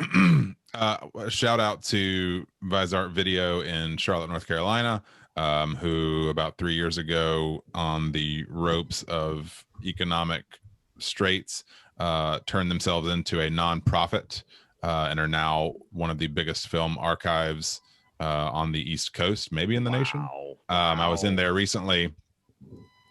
shout out to Vizart Video in Charlotte, North Carolina, who about 3 years ago, on the ropes of economic straits, turned themselves into a nonprofit and are now one of the biggest film archives on the East Coast, maybe in the nation. I was in there recently,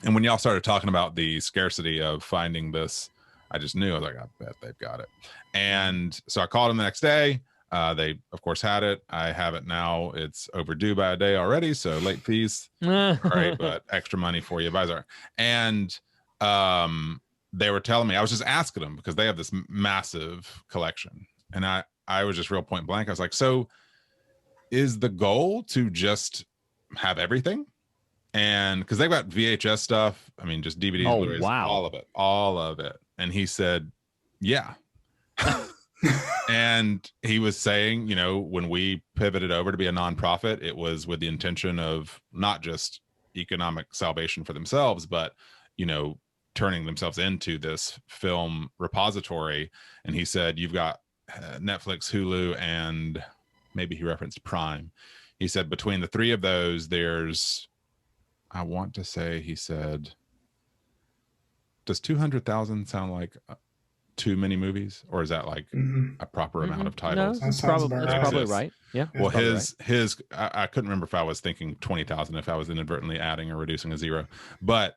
and when y'all started talking about the scarcity of finding this, I just knew. I was like, I bet they've got it. And so I called them the next day. They, of course, had it. I have it now. It's overdue by a day already, so late fees. All right, but extra money for you, Vizar. And they were telling me, I was just asking them because they have this massive collection. And I was just real point blank. I was like, so is the goal to just have everything? And because they've got VHS stuff, I mean, just DVDs, Blu-rays, wow, all of it. And he said, yeah. And he was saying, you know, when we pivoted over to be a nonprofit, it was with the intention of not just economic salvation for themselves, but, you know, turning themselves into this film repository. And he said, you've got Netflix, Hulu, and maybe he referenced Prime. He said between the three of those, there's, I want to say, he said, does 200,000 sound like too many movies, or is that like a proper amount of titles? No, that's probably right. Yeah. Well, his I couldn't remember if I was thinking 20,000, if I was inadvertently adding or reducing a zero, but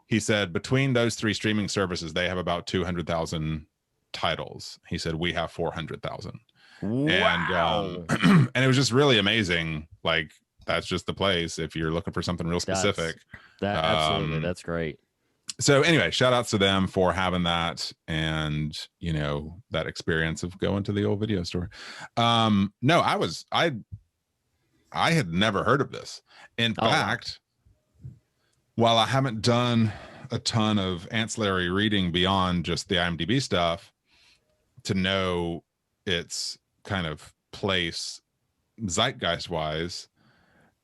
he said between those three streaming services, they have about 200,000 titles. He said we have 400,000. Wow. And and it was just really amazing. Like, that's just the place if you're looking for something real specific. Absolutely, that's great. So anyway, shout outs to them for having that, and you know, that experience of going to the old video store. No, I had never heard of this. In fact, while I haven't done a ton of ancillary reading beyond just the IMDb stuff to know its kind of place zeitgeist wise,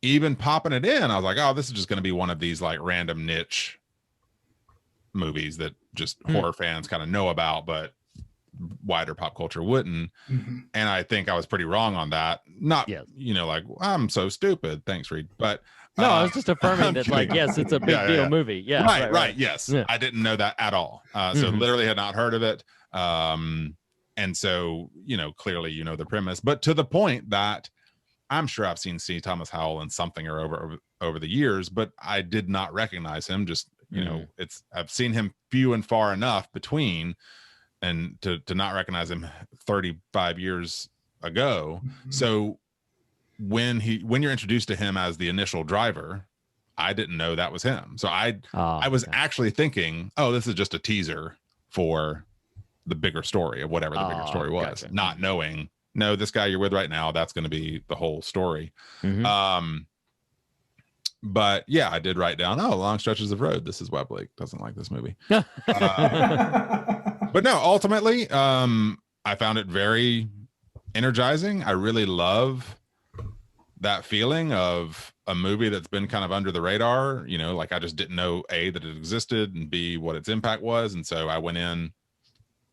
even popping it in, I was like, oh, this is just going to be one of these like random niche movies that just horror fans kind of know about, but wider pop culture wouldn't. And I think I was pretty wrong on that. Not, you know, like, I'm so stupid. Thanks, Reed. But no, I was just affirming that, like, yes, it's a big deal movie. Yeah. Right. Yes. Yeah. I didn't know that at all. So literally had not heard of it. And so, you know, clearly, you know, the premise, but to the point that I'm sure I've seen C. Thomas Howell in something or over the years, but I did not recognize him. Just, you know, I've seen him few and far enough between, and to not recognize him 35 years ago. So when you're introduced to him as the initial driver, I didn't know that was him. So I was actually thinking, oh, this is just a teaser for the bigger story of whatever the bigger story was, not knowing, no, this guy you're with right now, that's going to be the whole story. But yeah, I did write down, long stretches of road. This is why Blake doesn't like this movie. But no, ultimately, I found it very energizing. I really love that feeling of a movie that's been kind of under the radar. You know, like I just didn't know A, that it existed, and B, what its impact was. And so I went in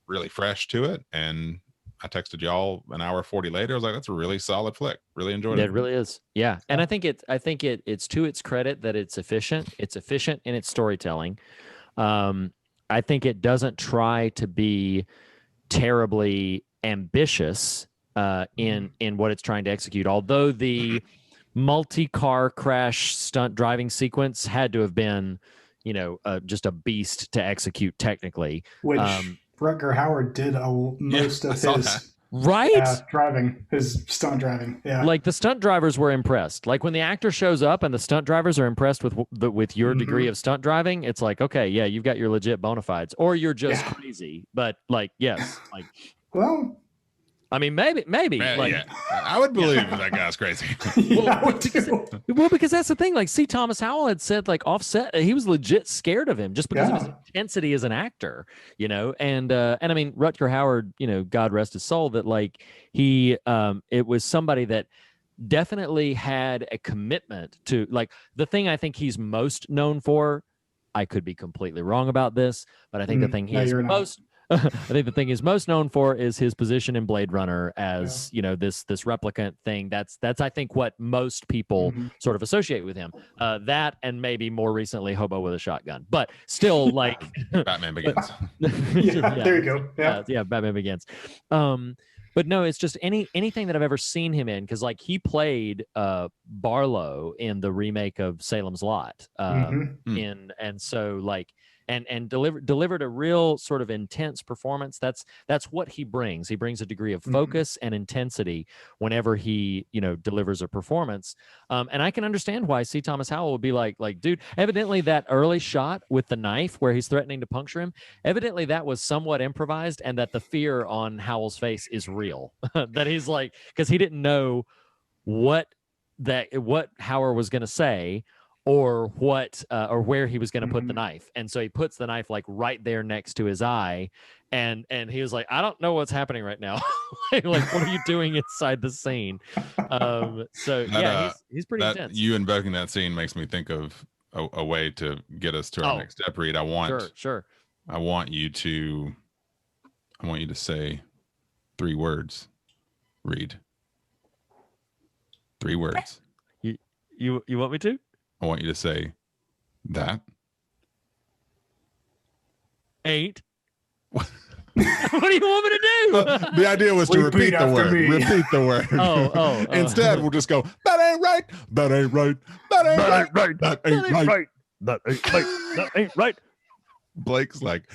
really fresh to it, and I texted y'all an hour 40 later. I was like, that's a really solid flick. Really enjoyed it. It really is. Yeah. And I think it's to its credit that it's efficient. It's efficient in its storytelling. I think it doesn't try to be terribly ambitious in what it's trying to execute. Although the multi-car crash stunt driving sequence had to have been, you know, just a beast to execute technically. Which Rutger Hauer did most of his his stunt driving. Yeah, like the stunt drivers were impressed. Like when the actor shows up and the stunt drivers are impressed with your degree of stunt driving, it's like, okay, yeah, you've got your legit bona fides, or you're just crazy. But like, yes, like, well, I mean, maybe. Like, yeah, I would believe that guy's crazy. Yeah, I would too. well, because that's the thing. Like, C. Thomas Howell had said, like, Offset, he was legit scared of him just because of his intensity as an actor, and I mean, Rutger Hauer, God rest his soul, that like he, it was somebody that definitely had a commitment to, like, the thing I think he's most known for. I could be completely wrong about this, but I think the thing I think the thing he's most known for is his position in Blade Runner as, this replicant thing. That's I think what most people sort of associate with him. That and maybe more recently Hobo with a Shotgun. But still, like Batman Begins. There you go. Yeah, Batman Begins. But no, it's just anything that I've ever seen him in, because like he played Barlow in the remake of Salem's Lot, and so like and delivered a real sort of intense performance. That's what he brings. He brings a degree of focus and intensity whenever he delivers a performance. And I can understand why C. Thomas Howell would be like, dude, evidently that early shot with the knife where he's threatening to puncture him, evidently that was somewhat improvised, and that the fear on Howell's face is real. That he's like, because he didn't know what Hauer was going to say, or what or where he was going to put the knife, and so he puts the knife like right there next to his eye, and he was like, I don't know what's happening right now. Like, what are you doing inside the scene? He's pretty intense. You invoking that scene makes me think of a way to get us to our next step. Reed, I want sure. I want you to say 3 words. Reed. 3 words. You want me to? I want you to say that. 8. What do you want me to do? The idea was to repeat the word. Repeat the word. Oh. Instead, we'll just go, that ain't right. That ain't right. That ain't right. That ain't right. That ain't right. That ain't right. Blake's like,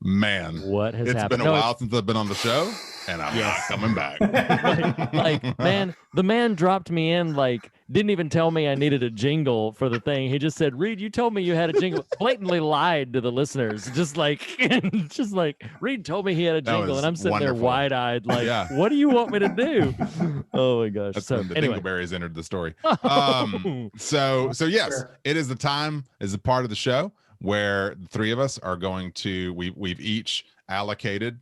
man, what has happened? It's been a while since I've been on the show, and I'm not coming back. Man, the man dropped me in, like, didn't even tell me I needed a jingle for the thing. He just said, Reed, you told me you had a jingle. Blatantly lied to the listeners. Just like, Reed told me he had a jingle, and I'm sitting there wide-eyed, like, what do you want me to do? Oh my gosh. That's when the dingleberries entered the story. So yes, it is the time, is a part of the show where the 3 of us are going to, we've each allocated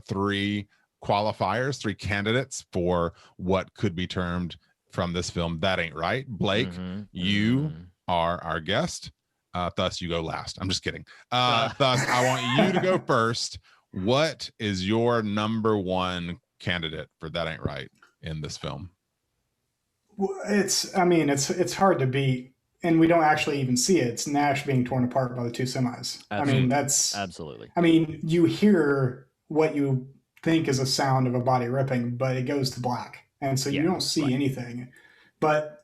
3 qualifiers, 3 candidates for what could be termed from this film That Ain't Right. Blake, you are our guest, thus you go last. I'm just kidding. Thus I want you to go first. What is your number 1 candidate for That Ain't Right in this film? Well, it's hard to beat. And we don't actually even see it. It's Nash being torn apart by the 2 semis. Absolutely. I mean, that's absolutely. I mean, you hear what you think is a sound of a body ripping, but it goes to black. And so you don't see anything. But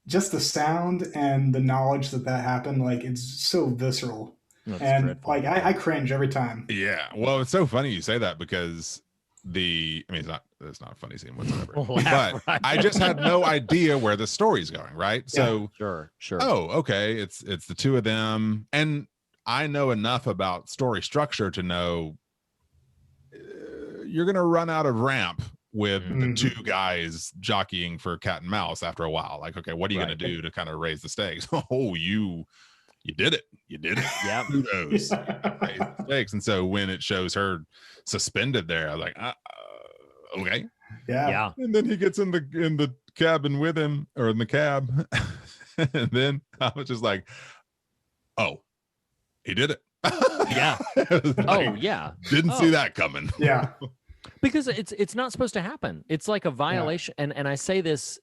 just the sound and the knowledge that happened, like, it's so visceral. That's dreadful. Like, I cringe every time. Yeah. Well, it's so funny you say that, because it's not a funny scene whatsoever. But right. I just had no idea where the story's going, right? So sure. Oh, okay. It's the 2 of them, and I know enough about story structure to know you're gonna run out of ramp with the 2 guys jockeying for cat and mouse after a while. Like, okay, what are you gonna do to kind of raise the stakes? Oh, you did it. Yeah. Kudos. Raise the stakes. And so when it shows her suspended there, I was like, okay. Yeah. And then he gets in the cabin with him, or in the cab. And then I was just like, oh, he did it. Yeah. Didn't see that coming. Yeah. Because it's not supposed to happen. It's like a violation. And I say this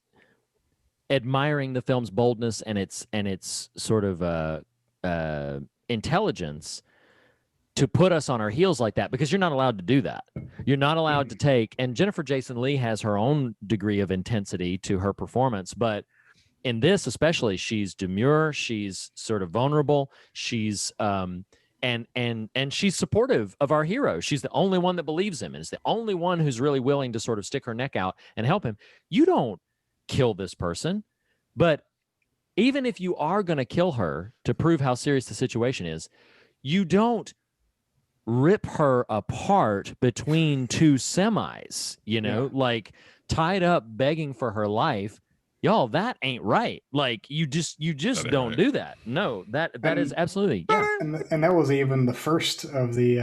admiring the film's boldness and its sort of intelligence to put us on our heels like that, because you're not allowed to do that. You're not allowed to take, and Jennifer Jason Leigh has her own degree of intensity to her performance, but in this especially, she's demure, she's sort of vulnerable, she's and she's supportive of our hero. She's the only one that believes him, and is the only one who's really willing to sort of stick her neck out and help him. You don't kill this person, but even if you are going to kill her to prove how serious the situation is, you don't rip her apart between two semis, like tied up begging for her life. Y'all, that ain't right. Like you just don't right. do that. No, that is absolutely And that was even the first of the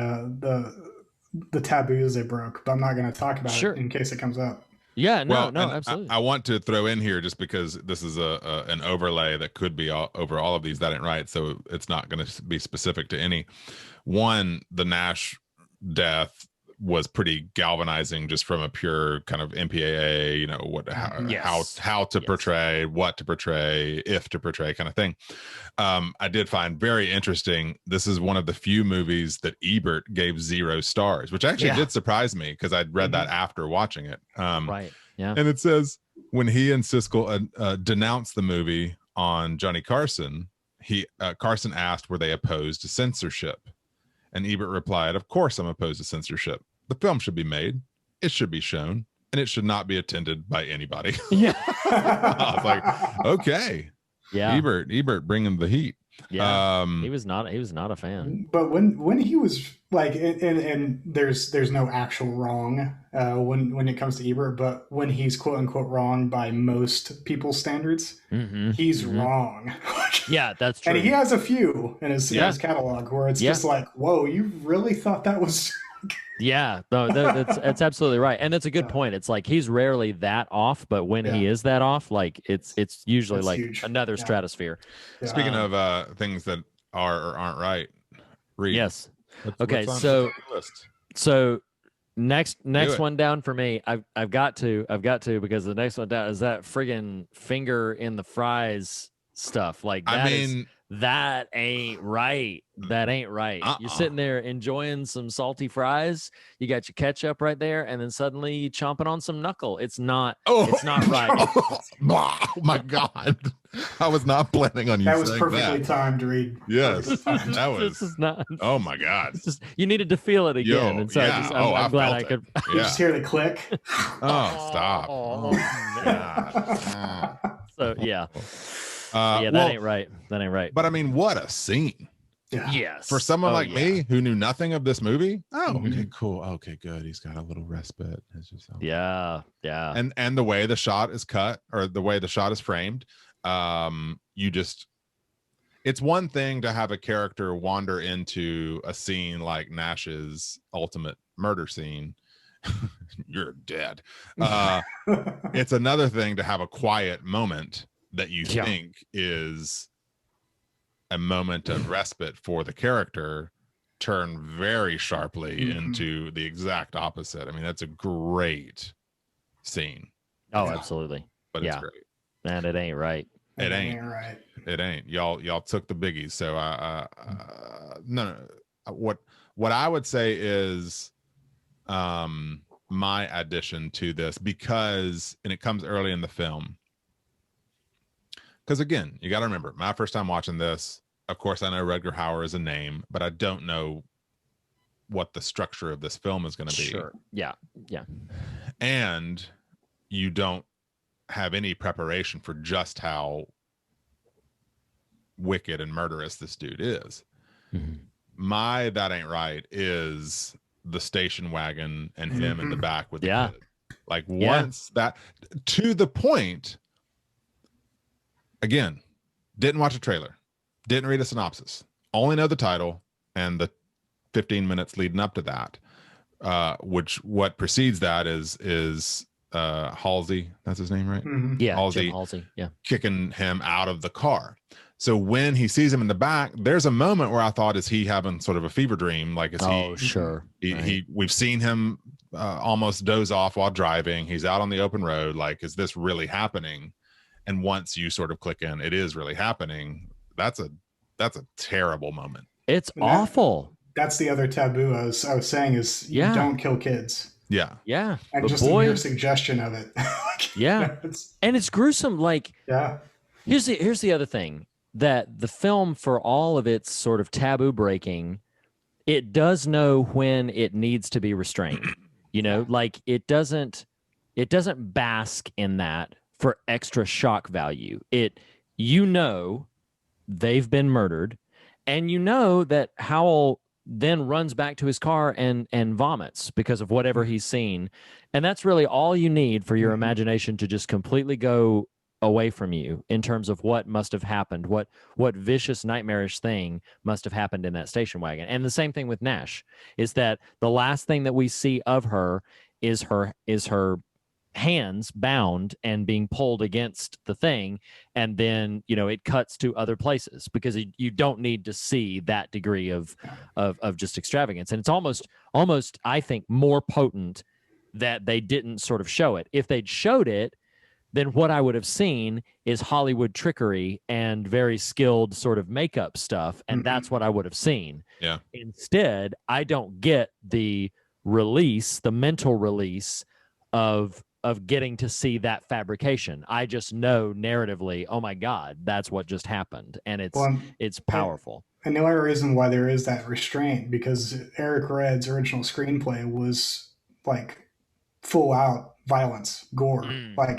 taboos they broke. But I'm not going to talk about it in case it comes up. Yeah, no, absolutely. I want to throw in here just because this is an overlay that could be over all of these. That ain't right. So it's not going to be specific to any one. The Nash death was pretty galvanizing just from a pure kind of MPAA, how to portray, what to portray, if to portray kind of thing. I did find very interesting. This is one of the few movies that Ebert gave 0 stars, which actually did surprise me because I'd read that after watching it. Right. Yeah. And it says when he and Siskel denounced the movie on Johnny Carson, Carson asked, were they opposed to censorship? And Ebert replied, of course I'm opposed to censorship. The film should be made, it should be shown, and it should not be attended by anybody. Yeah. I was like, okay. Yeah. Ebert bringing the heat. Yeah. He was not a fan. But when he was like, and there's no actual wrong when it comes to Ebert, but when he's quote unquote wrong by most people's standards, he's wrong. Yeah, that's true. And he has a few in his catalog where it's just like, whoa, you really thought that was. Yeah, no, that's absolutely right, and it's a good point. It's like he's rarely that off, but when he is that off, like it's usually like huge. Another stratosphere. Yeah. Speaking of things that are or aren't right, Reed. Yes. Okay, so next one down for me. I've got to because the next one down is that friggin' finger in the fries stuff. Like that ain't right. That ain't right. You're sitting there enjoying some salty fries. You got your ketchup right there, and then suddenly you chomping on some knuckle. It's not right. Oh my God. I was not planning on you saying that. That was perfectly timed, Reed. Yes. That was. This is not. Oh my God. You needed to feel it again. And so I'm glad I could. You just hear the click. Oh, stop. Oh, man. So, yeah. That ain't right. That ain't right. But I mean, what a scene. Yeah. Yes. For someone like me who knew nothing of this movie. Oh, okay, cool. Okay, good. He's got a little respite. It's just yeah. And the way the shot is cut or the way the shot is framed, it's one thing to have a character wander into a scene like Nash's ultimate murder scene. You're dead. It's another thing to have a quiet moment that you think is a moment of respite for the character turn very sharply into the exact opposite. I mean, that's a great scene. Oh, absolutely. But it's great. And it ain't right. It ain't right. It ain't. Y'all took the biggies. So no. What I would say is my addition to this, because and it comes early in the film. Because again, you got to remember, my first time watching this, of course, I know Rutger Hauer is a name, but I don't know what the structure of this film is going to be. Sure. Yeah. And you don't have any preparation for just how wicked and murderous this dude is. My that ain't right is the station wagon and him in the back with the kid. Like once that to the point. Again, didn't watch a trailer, didn't read a synopsis, only know the title and the 15 minutes leading up to that, what precedes that is Halsey, that's his name, right? Yeah, Halsey, kicking him out of the car. So when he sees him in the back, there's a moment where I thought, is he having sort of a fever dream? Like, is we've seen him almost doze off while driving. He's out on the open road. Like, is this really happening? And once you sort of click in, it is really happening. That's a terrible moment. It's awful. That's the other taboo I was saying is you don't kill kids. Yeah. And just the mere suggestion of it. And it's gruesome. Like, here's the other thing, that the film, for all of its sort of taboo breaking, it does know when it needs to be restrained. Like it doesn't bask in that for extra shock value. They've been murdered, and that Howell then runs back to his car and vomits because of whatever he's seen. And that's really all you need for your imagination to just completely go away from you in terms of what must have happened, what vicious, nightmarish thing must have happened in that station wagon. And the same thing with Nash is that the last thing that we see of her is her hands bound and being pulled against the thing, and then it cuts to other places because you don't need to see that degree of just extravagance. And it's almost I think more potent that they didn't sort of show it. If they'd showed it, then what I would have seen is Hollywood trickery and very skilled sort of makeup stuff, and that's what I would have seen. Yeah. Instead, I don't get the mental release of getting to see that fabrication. I just know narratively, oh my God, that's what just happened. And it's powerful. And the only reason why there is that restraint, because Eric Red's original screenplay was like full out violence, gore,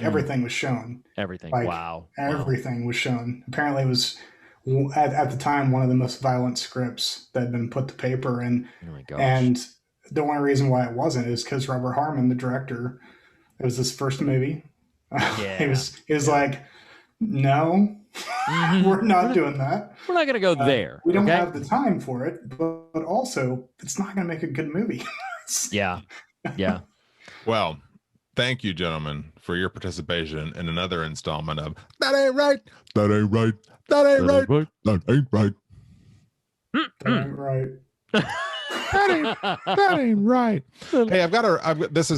everything was shown. Everything. Wow. Everything was shown. Apparently it was at the time one of the most violent scripts that had been put to paper. And, oh my gosh. And the only reason why it wasn't is because Robert Harmon, the director, it was his first movie. Yeah. he was like, no, we're not doing that. We're not going to go there. We don't have the time for it, but also it's not going to make a good movie. Yeah. Yeah. Well, thank you, gentlemen, for your participation in another installment of That Ain't Right. That Ain't Right. That Ain't Right. That Ain't Right. That ain't right. That ain't right. Hey, this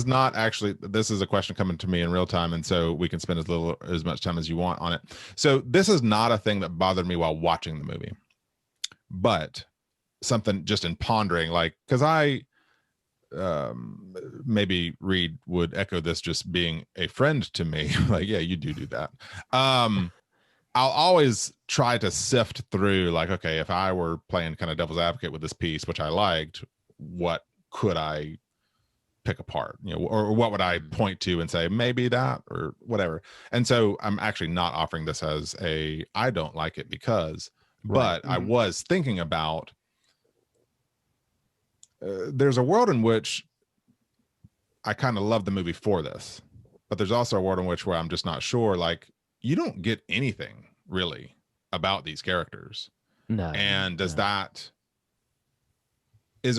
is a question coming to me in real time, and so we can spend as much time as you want on it. So this is not a thing that bothered me while watching the movie, but something just in pondering, like, because I maybe Reed would echo this, just being a friend to me. Like, yeah, you do that. I'll always try to sift through, like, okay, if I were playing kind of devil's advocate with this piece, which I liked, what could I pick apart, or what would I point to and say, maybe that, or whatever. And so I'm actually not offering this as I don't like it because, but I was thinking about, there's a world in which I kind of love the movie for this, but there's also a world in which where I'm just not sure, like, you don't get anything really about these characters. No. And is there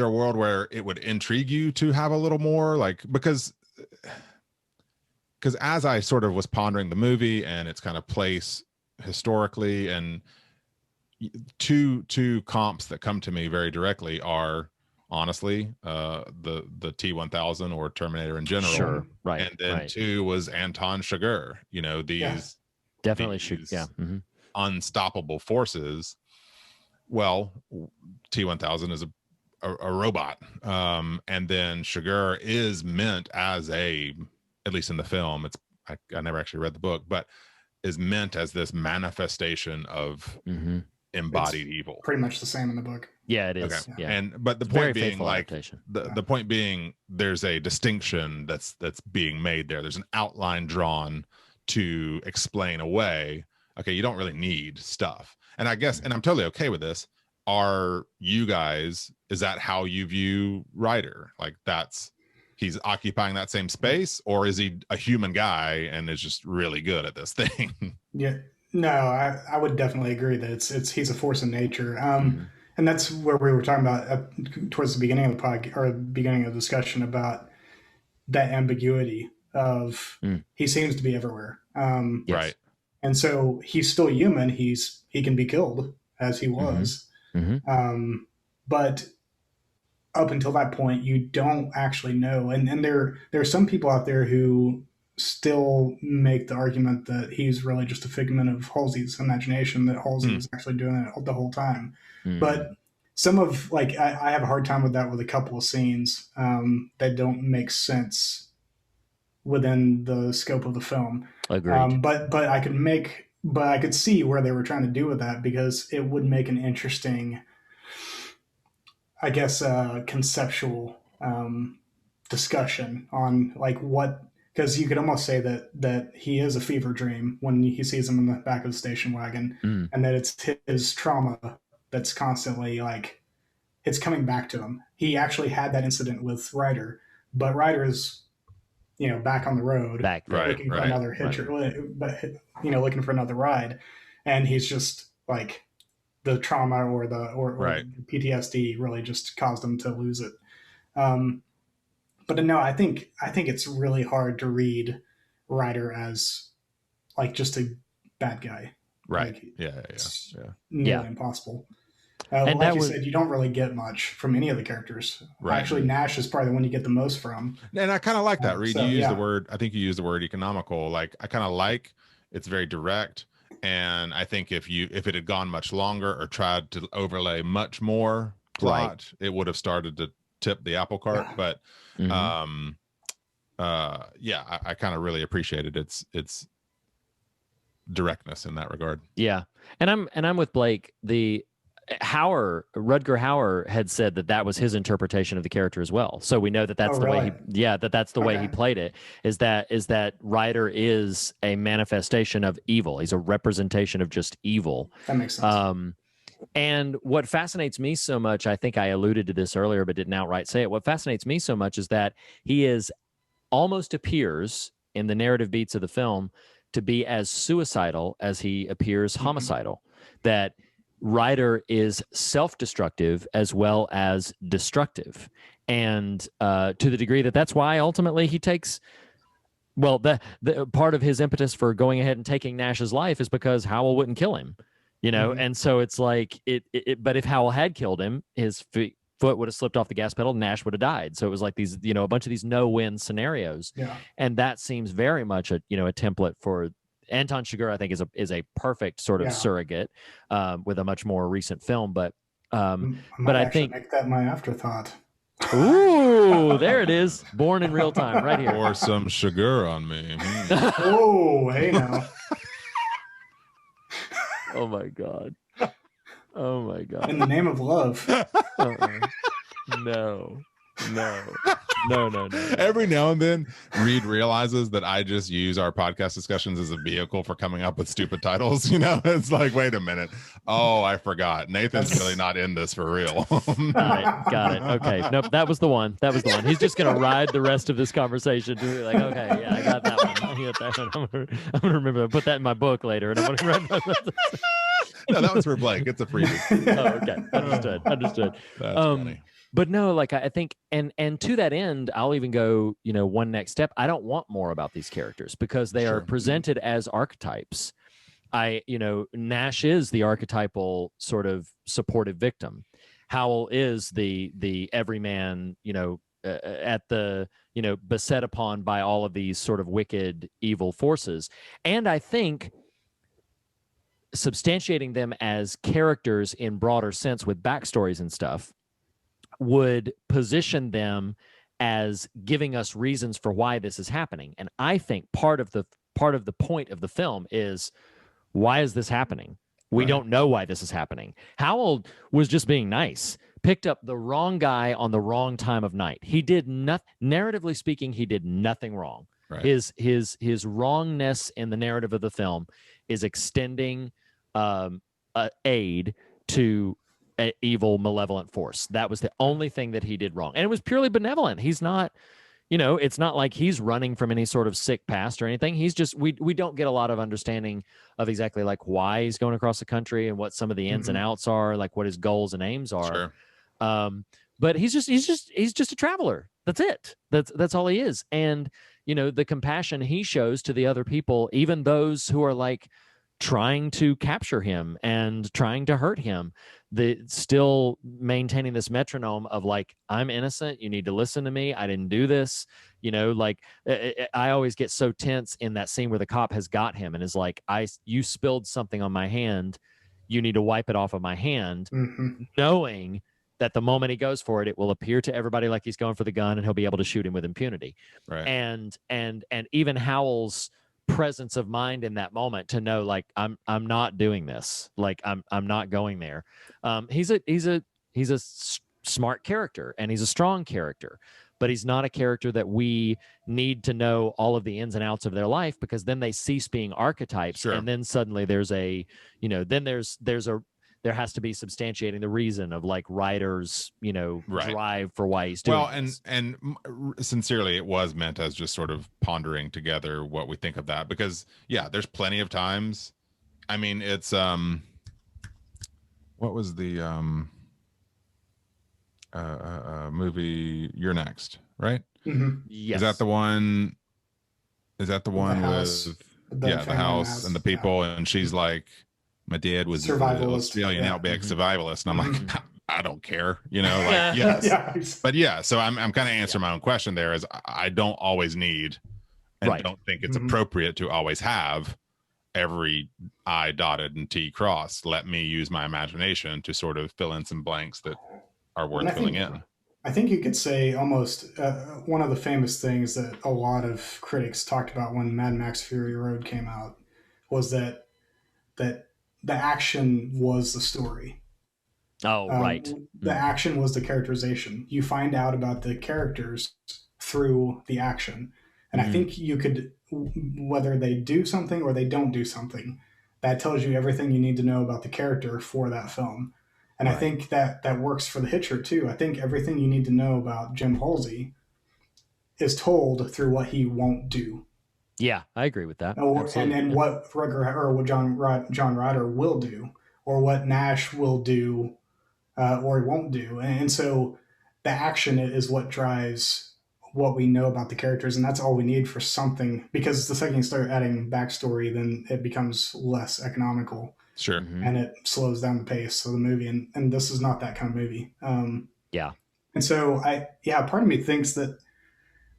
a world where it would intrigue you to have a little more, like, because as I sort of was pondering the movie and its kind of place historically, and two comps that come to me very directly are, honestly, the T-1000 or Terminator in general. Sure. Right. And then two was Anton Chigurh, these definitely these unstoppable forces. Well, T-1000 is a robot, and then Chigurh is meant as at least in the film, I never actually read the book, but is meant as this manifestation of embodied evil. Pretty much the same in the book. Yeah, it is. Okay. Yeah. But the point being, like, the point being, there's a distinction that's being made there. There's an outline drawn to explain away, okay, you don't really need stuff. And I guess, and I'm totally okay with this. Are you guys, is that how you view Ryder? Like, he's occupying that same space, or is he a human guy and is just really good at this thing? Yeah, no, I would definitely agree that he's a force of nature. And that's where we were talking about towards the beginning of the podcast, or beginning of the discussion, about that ambiguity of he seems to be everywhere. Yes. Right. And so he's still human. He can be killed, as he was. But up until that point, you don't actually know. And there are some people out there who still make the argument that he's really just a figment of Halsey's imagination, that Halsey was actually doing it the whole time. But some of, like, I have a hard time with that with a couple of scenes that don't make sense within the scope of the film. Agreed. But I could see where they were trying to do with that, because it would make an interesting, I guess, conceptual discussion on, like, what, because you could almost say that he is a fever dream when he sees him in the back of the station wagon, and that it's his trauma that's constantly, like, it's coming back to him. He actually had that incident with Ryder, but Ryder is, back on the road, looking for another hitcher, but looking for another ride, and he's just like the trauma or the PTSD really just caused him to lose it. But no, I think it's really hard to read Ryder as like just a bad guy. Right. Like, yeah. Nearly impossible. And like you said, you don't really get much from any of the characters. Right. Actually, Nash is probably the one you get the most from. And I kind of like that, Reed. So, you use the word, I think you use the word economical. Like, I kind of like, it's very direct. And I think if it had gone much longer or tried to overlay much more plot, it would have started to tip the apple cart. But I kind of really appreciated its directness in that regard. Yeah. And I'm with Blake. Rutger Hauer had said that was his interpretation of the character as well. So we know that that's the way that's the way he played it, is that Ryder is a manifestation of evil. He's a representation of just evil. That makes sense. And what fascinates me so much, I think I alluded to this earlier, but didn't outright say it. What fascinates me so much is that he almost appears in the narrative beats of the film to be as suicidal as he appears homicidal. That Ryder is self-destructive as well as destructive, and to the degree that's why ultimately he takes. Well, the part of his impetus for going ahead and taking Nash's life is because Howell wouldn't kill him, and so it's like But if Howell had killed him, his foot would have slipped off the gas pedal, Nash would have died. So it was like these, a bunch of these no-win scenarios, and that seems very much a template for. Anton Chigurh, I think, is a perfect sort of surrogate with a much more recent film, but I think make that my afterthought. Ooh, there it is, born in real time, right here. Or some Chigurh on me. Oh, hey now. Oh my god. Oh my god. In the name of love. No. Every now and then, Reed realizes that I just use our podcast discussions as a vehicle for coming up with stupid titles. It's like, wait a minute. Oh, I forgot. Nathan's really not in this for real. Got it. Okay. Nope. That was the one. He's just going to ride the rest of this conversation to be like, okay, yeah, I got that one. I get that one. I'm going to remember to put that in my book later. And I'm going to write that. No, that was for Blake. It's a freebie. Oh, okay. Understood. That's funny. But no, like I think, and to that end, I'll even go, one next step. I don't want more about these characters because they are presented as archetypes. Nash is the archetypal sort of supportive victim. Howell is the everyman, at the, beset upon by all of these sort of wicked, evil forces. And I think substantiating them as characters in broader sense with backstories and stuff would position them as giving us reasons for why this is happening. And I think part of the point of the film is, why is this happening? We don't know why this is happening. Howell was just being nice, picked up the wrong guy on the wrong time of night. He did nothing, narratively speaking, he did nothing wrong. Right. His wrongness in the narrative of the film is extending aid to an evil, malevolent force. That was the only thing that he did wrong. And it was purely benevolent. He's not, it's not like he's running from any sort of sick past or anything. He's just, we don't get a lot of understanding of exactly like why he's going across the country and what some of the ins and outs are, like what his goals and aims are. Sure. But he's just a traveler. That's it. That's all he is. And, the compassion he shows to the other people, even those who are like trying to capture him and trying to hurt him, still maintaining this metronome of like, I'm innocent, you need to listen to me, I didn't do this. I always get so tense in that scene where the cop has got him and is like, you spilled something on my hand, you need to wipe it off of my hand, knowing that the moment he goes for it, it will appear to everybody like he's going for the gun and he'll be able to shoot him with impunity. Right. And even Howell's presence of mind in that moment to know, like, I'm not doing this, like I'm not going there. He's a smart character and he's a strong character, but he's not a character that we need to know all of the ins and outs of their life, because then they cease being archetypes. Sure. And then suddenly there's a there has to be substantiating the reason of like writers, Right. drive for why he's doing this. and sincerely, it was meant as just sort of pondering together what we think of that, because there's plenty of times. I mean, it's what was the movie You're Next, right? Mm-hmm. Yes. Is that the one? Is that the one with the house and the people? And she's like, my dad was an Australian outback survivalist, and I'm like, I don't care, like yes, but so I'm kind of answering my own question there. Is I don't always need, and don't think it's appropriate to always have every I dotted and T crossed. Let me use my imagination to sort of fill in some blanks that are worth filling in. I think you could say almost one of the famous things that a lot of critics talked about when Mad Max Fury Road came out was that the action was the story. Oh, right. The action was the characterization. You find out about the characters through the action. And I think you could, whether they do something or they don't do something, that tells you everything you need to know about the character for that film. And I think that works for the Hitcher too. I think everything you need to know about Jim Halsey is told through what he won't do. Yeah, I agree with that. And then what Rutger or what John Ryder will do, or what Nash will do, or won't do. And so the action is what drives what we know about the characters, and that's all we need for something. Because the second you start adding backstory, then it becomes less economical. Sure. And it slows down the pace of the movie. And this is not that kind of movie. Yeah. And so part of me thinks that,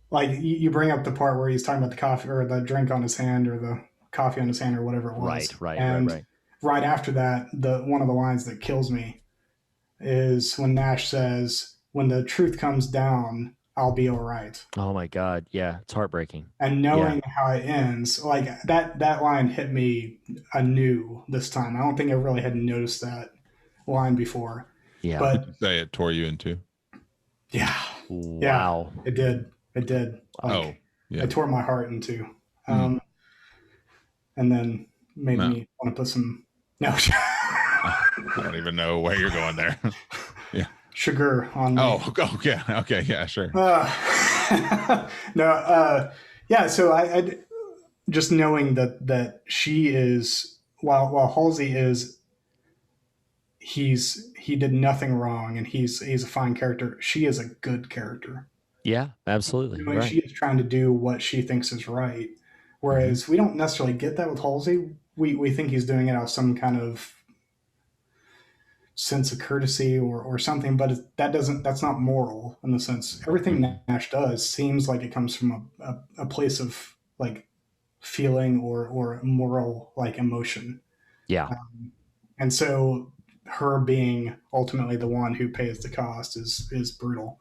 like, you bring up the part where he's talking about the coffee or the drink on his hand or the coffee on his hand or whatever it was. Right. Right after that, one of the lines that kills me is when Nash says, "When the truth comes down, I'll be all right." Oh my God. Yeah. It's heartbreaking. And knowing how it ends, like that line hit me anew this time. I don't think I really had noticed that line before. Yeah. But did you say it tore you in two? Yeah. Wow. Yeah, it did. It did. Like, it tore my heart in two. And then made me want to put some. No. I don't even know where you're going there. Yeah. Sugar on me. Oh, okay. Okay. Yeah, sure. So I just knowing that she is, while Halsey is, he did nothing wrong and he's a fine character. She is a good character. Yeah, absolutely. Right. She is trying to do what she thinks is right. Whereas we don't necessarily get that with Halsey. We think he's doing it out of some kind of sense of courtesy or something, but that's not moral in the sense. Everything Nash does seems like it comes from a place of like feeling or moral like emotion. Yeah. And so her being ultimately the one who pays the cost is brutal.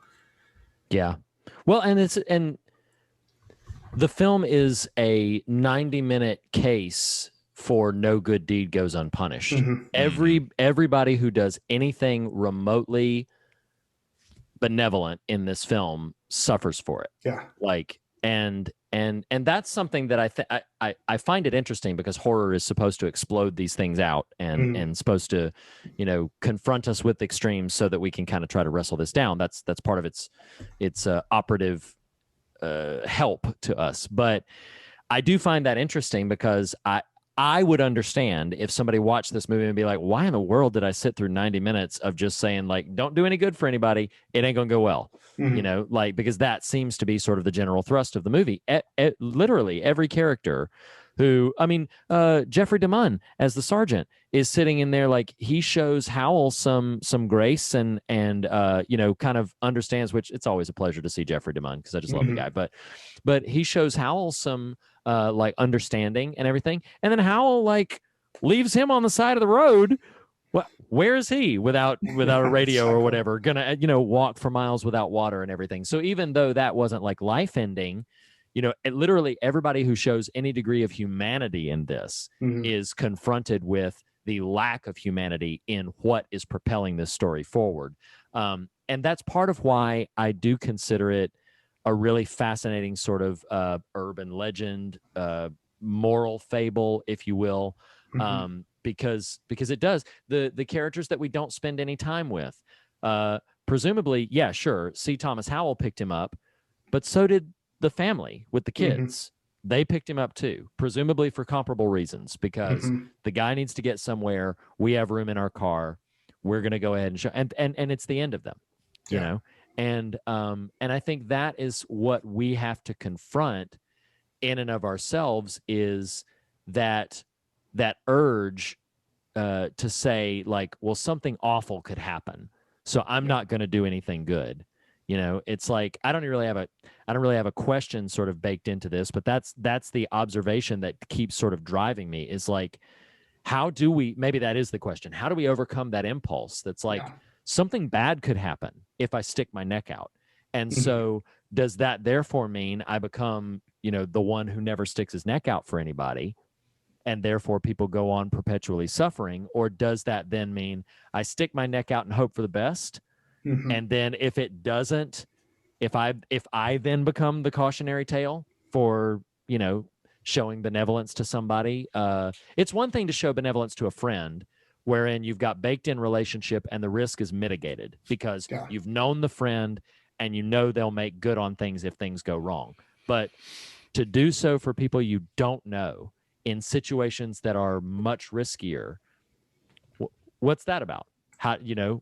Yeah. Well, and the film is a 90-minute case for no good deed goes unpunished. Everybody who does anything remotely benevolent in this film suffers for it. Yeah. Like, and that's something that I find it interesting, because horror is supposed to explode these things out and supposed to, confront us with extremes so that we can kind of try to wrestle this down. That's part of its operative help to us. But I do find that interesting, because I would understand if somebody watched this movie and be like, why in the world did I sit through 90 minutes of just saying, like, don't do any good for anybody, it ain't gonna go well. Because that seems to be sort of the general thrust of the movie. Literally every character who, Jeffrey DeMunn as the sergeant is sitting in there, like, he shows Howell some grace and kind of understands, which it's always a pleasure to see Jeffrey DeMunn, because I just love the guy, but he shows Howell some like understanding and everything, and then Howell like leaves him on the side of the road. Where is he without a radio or whatever, gonna walk for miles without water and everything? So even though that wasn't like life ending, literally everybody who shows any degree of humanity in this is confronted with the lack of humanity in what is propelling this story forward. And that's part of why I do consider it a really fascinating sort of urban legend, moral fable, if you will, because it does. The characters that we don't spend any time with, presumably, yeah, sure, C. Thomas Howell picked him up, but so did the family with the kids. They picked him up too, presumably for comparable reasons, because the guy needs to get somewhere. We have room in our car. We're going to go ahead and show, and it's the end of them, you know? And I think that is what we have to confront in and of ourselves, is that urge to say, like, well, something awful could happen, so I'm not going to do anything good. You know, it's like, I don't really have a question sort of baked into this, but that's the observation that keeps sort of driving me, is like, maybe that is the question. How do we overcome that impulse that's like, something bad could happen if I stick my neck out? And so does that therefore mean I become, you know, the one who never sticks his neck out for anybody, and therefore people go on perpetually suffering? Or does that then mean I stick my neck out and hope for the best? And then if it doesn't, if I then become the cautionary tale for, you know, showing benevolence to somebody, it's one thing to show benevolence to a friend, wherein you've got baked in relationship and the risk is mitigated because you've known the friend and you know they'll make good on things if things go wrong. But to do so for people you don't know in situations that are much riskier, what's that about? How, you know,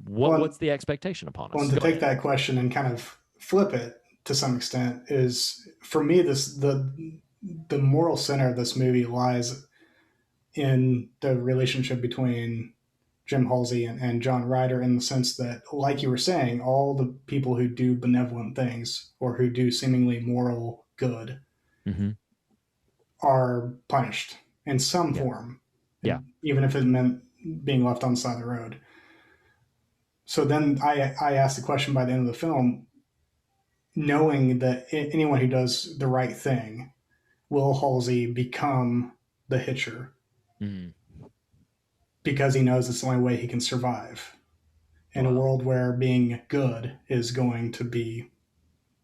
what's the expectation upon us? Well, to take that question and kind of flip it to some extent is, for me, the moral center of this movie lies in the relationship between Jim Halsey and John Ryder, in the sense that, like you were saying, all the people who do benevolent things or who do seemingly moral good are punished in some form. Even if it meant being left on the side of the road. So then I asked the question by the end of the film, knowing that anyone who does the right thing, will Halsey become the Hitcher? Because he knows it's the only way he can survive in a world where being good is going to be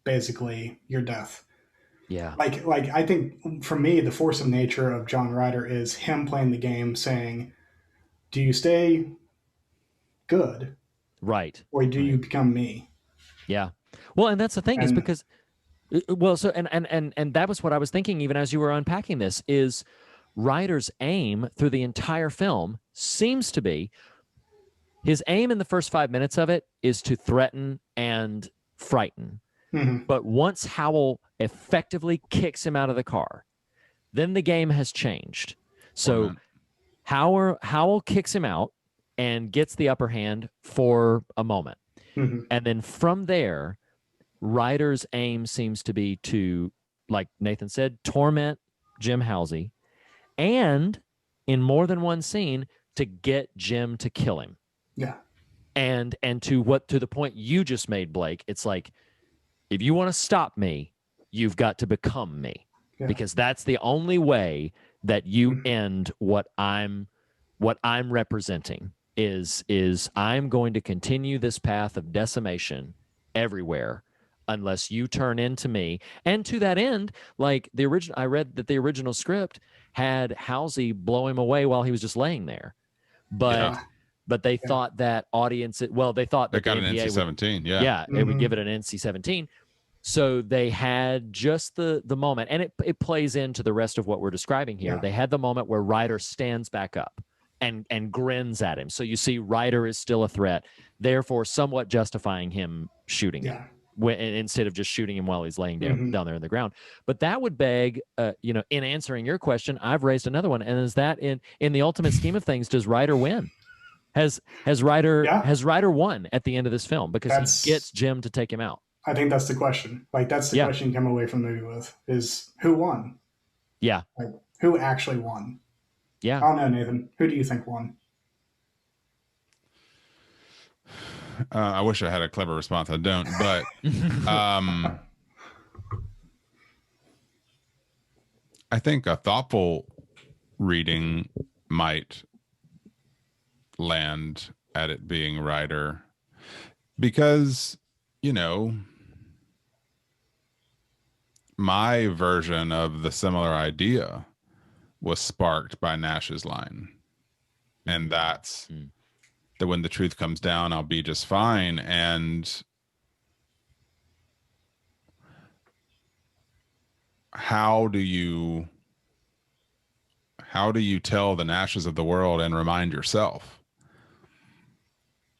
basically your death. Like I think for me, the force of nature of John Ryder is him playing the game, saying, do you stay good? Right. Or do you become me? Yeah. Well, and that's the thing, is because, well, so, and that was what I was thinking, even as you were unpacking this, is Ryder's aim through the entire film seems to be, his aim in the first 5 minutes of it is to threaten and frighten. But once Howell effectively kicks him out of the car, then the game has changed. So Howell kicks him out and gets the upper hand for a moment. And then from there, Ryder's aim seems to be to, like Nathan said, torment Jim Halsey, and in more than one scene, to get Jim to kill him. And to the point you just made, Blake, it's like, if you want to stop me, you've got to become me, because that's the only way that you end what I'm representing. Is I'm going to continue this path of decimation everywhere unless you turn into me. And to that end, like I read that the original script had Halsey blow him away while he was just laying there, but they thought that audience, they thought that they got an NC-17, it would give it an NC-17. So they had just the moment, and it plays into the rest of what we're describing here. They had the moment where Ryder stands back up and grins at him. So you see Ryder is still a threat, therefore somewhat justifying him shooting him instead of just shooting him while he's laying down there in the ground. But that would beg, in answering your question, I've raised another one, and is that in the ultimate scheme of things, does Ryder win? Has Ryder won at the end of this film because he gets Jim to take him out? I think that's the question. Like, that's the question you come away from the movie with, is who won? Like, who actually won? I don't know, Nathan. Who do you think won? I wish I had a clever response. I don't, but I think a thoughtful reading might land at it being Ryder, because, my version of the similar idea was sparked by Nash's line. and that's that when the truth comes down, I'll be just fine. And how do you tell the Nashes of the world and remind yourself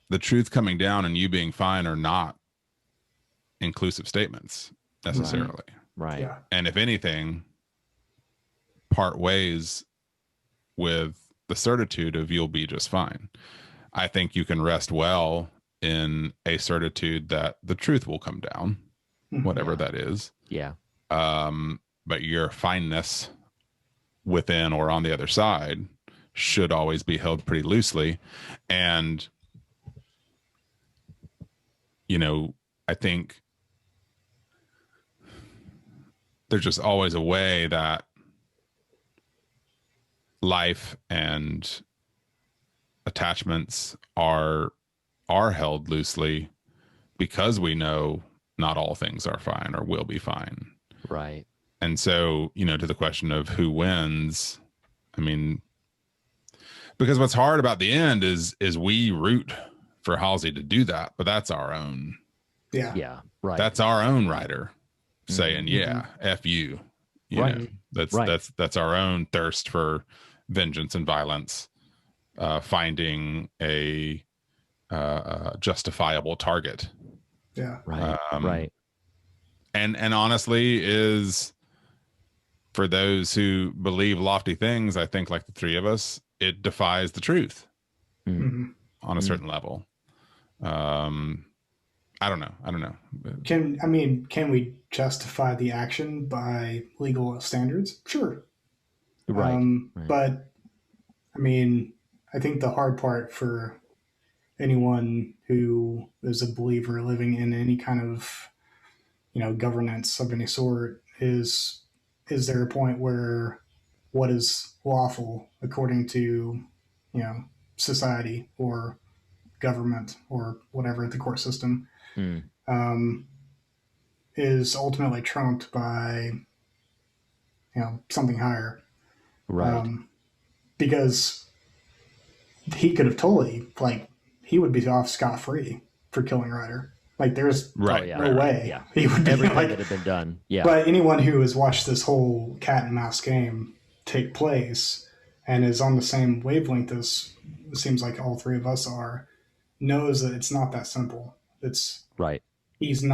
the truth coming down and you being fine are not inclusive statements necessarily. Right. Yeah. And if anything, part ways with the certitude of you'll be just fine. I think you can rest well in a certitude that the truth will come down, whatever that is. Yeah. But your fineness within or on the other side should always be held pretty loosely. And, you know, I think there's just always a way that life and attachments are held loosely because we know not all things are fine or will be fine. Right. And so, you know, to the question of who wins, I mean, because what's hard about the end is we root for Halsey to do that, but that's our own. Yeah. Yeah. Right. That's our own writer saying, yeah, F you. You know, that's our own thirst for vengeance and violence, finding a justifiable target. Yeah. Right. Right. And honestly is, for those who believe lofty things, I think like the three of us, it defies the truth on a certain level. I don't know. Can we justify the action by legal standards? Sure. Right. But I mean, I think the hard part for anyone who is a believer living in any kind of, you know, governance of any sort is there a point where what is lawful according to, you know, society or government or whatever, the court system, is ultimately trumped by, you know, something higher. Right. Because he could have totally, like, he would be off scot-free for killing Ryder. Like, there's no way he would be, everything like, that had been done. Yeah. But anyone who has watched this whole cat and mouse game take place and is on the same wavelength as it seems like all three of us are, knows that it's not that simple. It's right. He hasn't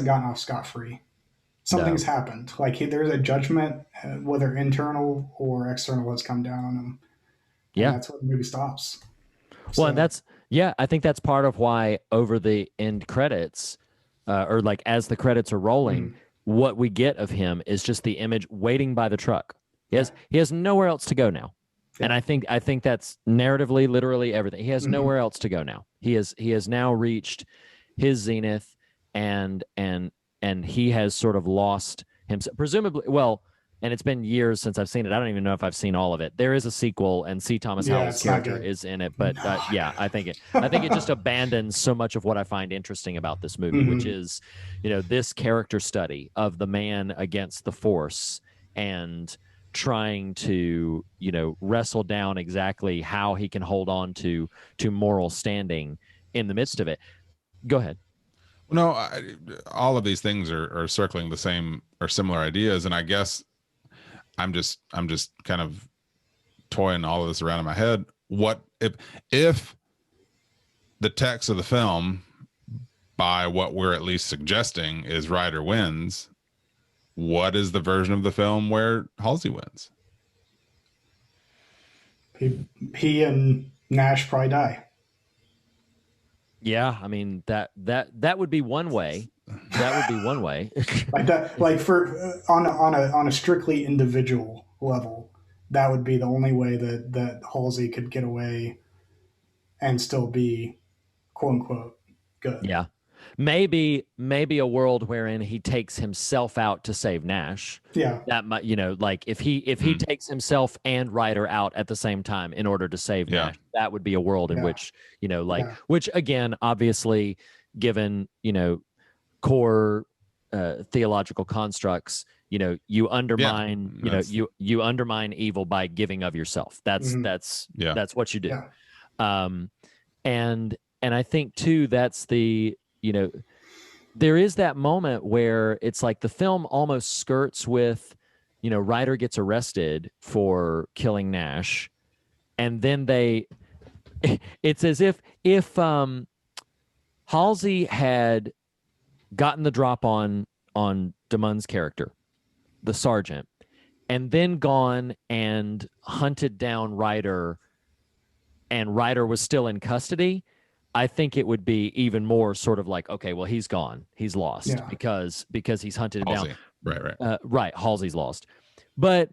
gotten off scot-free. Something's happened. Like, there's a judgment, whether internal or external, has come down on him. And that's where the movie stops. Well, and I think that's part of why over the end credits, or like as the credits are rolling, what we get of him is just the image waiting by the truck. He has nowhere else to go now. Yeah. And I think that's narratively, literally everything. He has nowhere else to go now. He has now reached his zenith, and he has sort of lost himself, presumably. Well, and it's been years since I've seen it. I don't even know if I've seen all of it. There is a sequel, and C. Thomas Howell's character is in it. But I think it just abandons so much of what I find interesting about this movie, which is, you know, this character study of the man against the force and trying to, you know, wrestle down exactly how he can hold on to moral standing in the midst of it. Go ahead. No, all of these things are circling the same or similar ideas, and I guess I'm just kind of toying all of this around in my head. What if the text of the film, by what we're at least suggesting, is Ryder wins? What is the version of the film where Halsey wins? He and Nash probably die. Yeah, I mean that would be one way. That would be one way. Like that, like for on a strictly individual level, that would be the only way that Halsey could get away and still be, quote unquote, good. Yeah, maybe a world wherein he takes himself out to save Nash. Yeah, that might, you know, like if he takes himself and Ryder out at the same time in order to save Nash, that would be a world in which, you know, like which again, obviously, given, you know, core theological constructs, you undermine, you undermine evil by giving of yourself. That's what you do. And I think too, that's the, there is that moment where it's like the film almost skirts with, Ryder gets arrested for killing Nash, and then it's as if Halsey had gotten the drop on DeMunn's character, the sergeant, and then gone and hunted down Ryder, and Ryder was still in custody. I think it would be even more sort of like, okay, well, he's gone, he's lost, because he's hunted Halsey. down. Right, Halsey's lost. But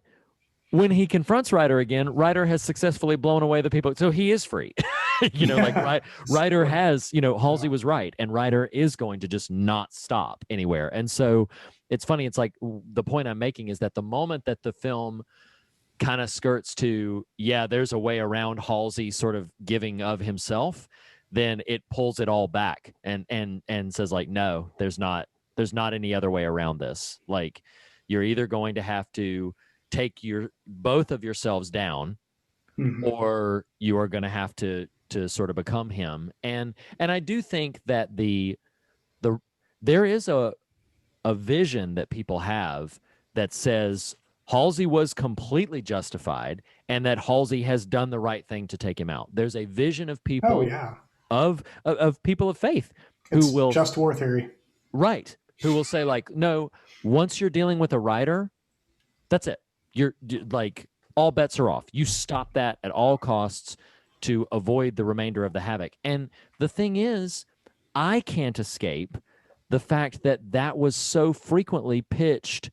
when he confronts Ryder again, Ryder has successfully blown away the people, so he is free. Ryder has, Halsey was right, and Ryder is going to just not stop anywhere. And so it's funny. It's like the point I'm making is that the moment that the film kind of skirts to, there's a way around Halsey sort of giving of himself, then it pulls it all back and says like, no, there's not any other way around this. Like, you're either going to have to take both of yourselves down, or you are going to have to sort of become him. And I do think that there is a vision that people have that says Halsey was completely justified and that Halsey has done the right thing to take him out. There's a vision of people of people of faith who will just war theory. Right. Who will say like, no, once you're dealing with a writer, that's it. You're like, all bets are off. You stop that at all costs to avoid the remainder of the havoc. And the thing is, I can't escape the fact that was so frequently pitched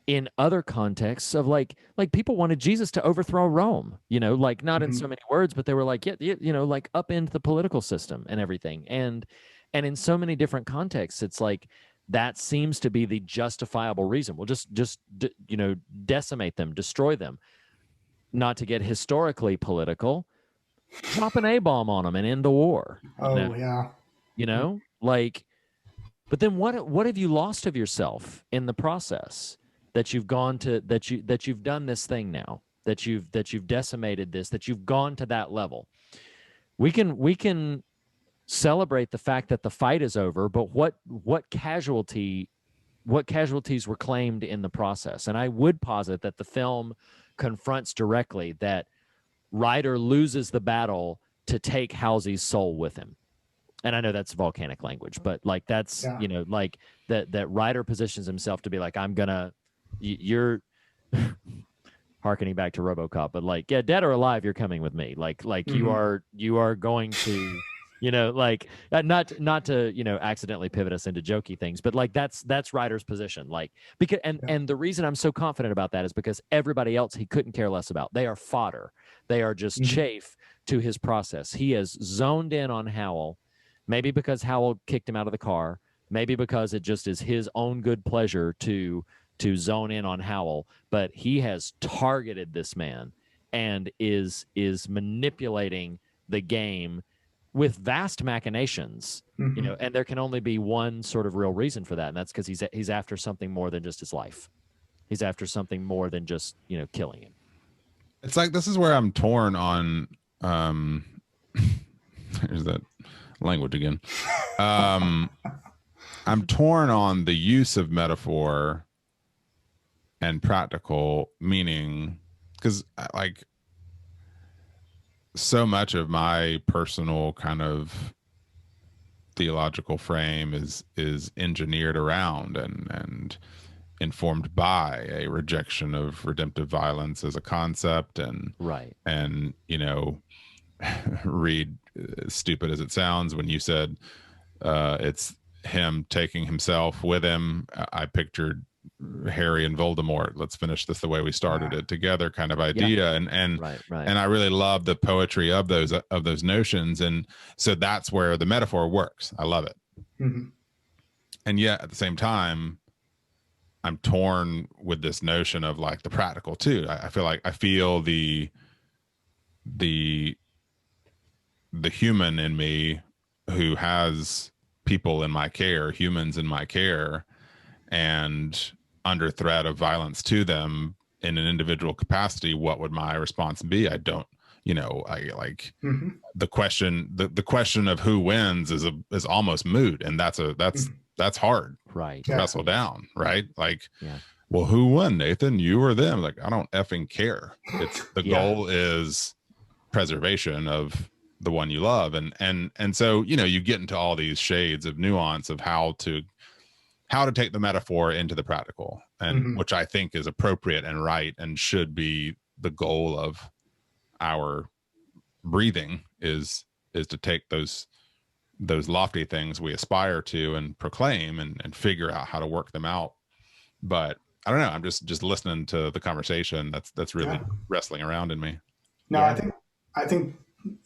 in other contexts of like people wanted Jesus to overthrow Rome, like not in so many words, but they were like, like upend the political system and everything. And in so many different contexts, it's like, that seems to be the justifiable reason. Well, just decimate them, destroy them. Not to get historically political, drop an A-bomb on them and end the war. Like, but then what have you lost of yourself in the process that you've gone to, that you've done this thing now, that you've decimated this, that you've gone to that level? We can celebrate the fact that the fight is over, but what casualties were claimed in the process? And I would posit that the film confronts directly that Ryder loses the battle to take Halsey's soul with him. And I know that's volcanic language, but like that's like that Ryder positions himself to be like, you're hearkening back to RoboCop, but like, dead or alive, you're coming with me. Like you are going to not to accidentally pivot us into jokey things, but like that's Ryder's position. Like, because and the reason I'm so confident about that is because everybody else he couldn't care less about. They are fodder. They are just chaff to his process. He has zoned in on Howell, maybe because Howell kicked him out of the car, maybe because it just is his own good pleasure to zone in on Howell, but he has targeted this man and is manipulating the game with vast machinations, and there can only be one sort of real reason for that, and that's because he's after something more than just his life. He's after something more than just killing him. It's like, this is where I'm torn on. There's that language again. I'm torn on the use of metaphor and practical meaning, because like, so much of my personal kind of theological frame is engineered around and informed by a rejection of redemptive violence as a concept, and Reed, stupid as it sounds, when you said it's him taking himself with him, I pictured Harry and Voldemort, let's finish this the way we started it together kind of idea. And I really love the poetry of those notions, and so that's where the metaphor works. I love it. And yet at the same time, I'm torn with this notion of like the practical too. I feel the human in me who has people in my care, humans in my care, and under threat of violence to them in an individual capacity, what would my response be? I don't, I like the question, the question of who wins is almost moot. And that's hard, right, to wrestle down. Right. Like, yeah. Well, who won, Nathan? You or them? Like, I don't effing care. It's the goal is preservation of the one you love. And so, you get into all these shades of nuance of how to take the metaphor into the practical, and which I think is appropriate and right and should be the goal of our breathing is to take those lofty things we aspire to and proclaim and figure out how to work them out. But I don't know. I'm just listening to the conversation. That's really wrestling around in me. No, I think,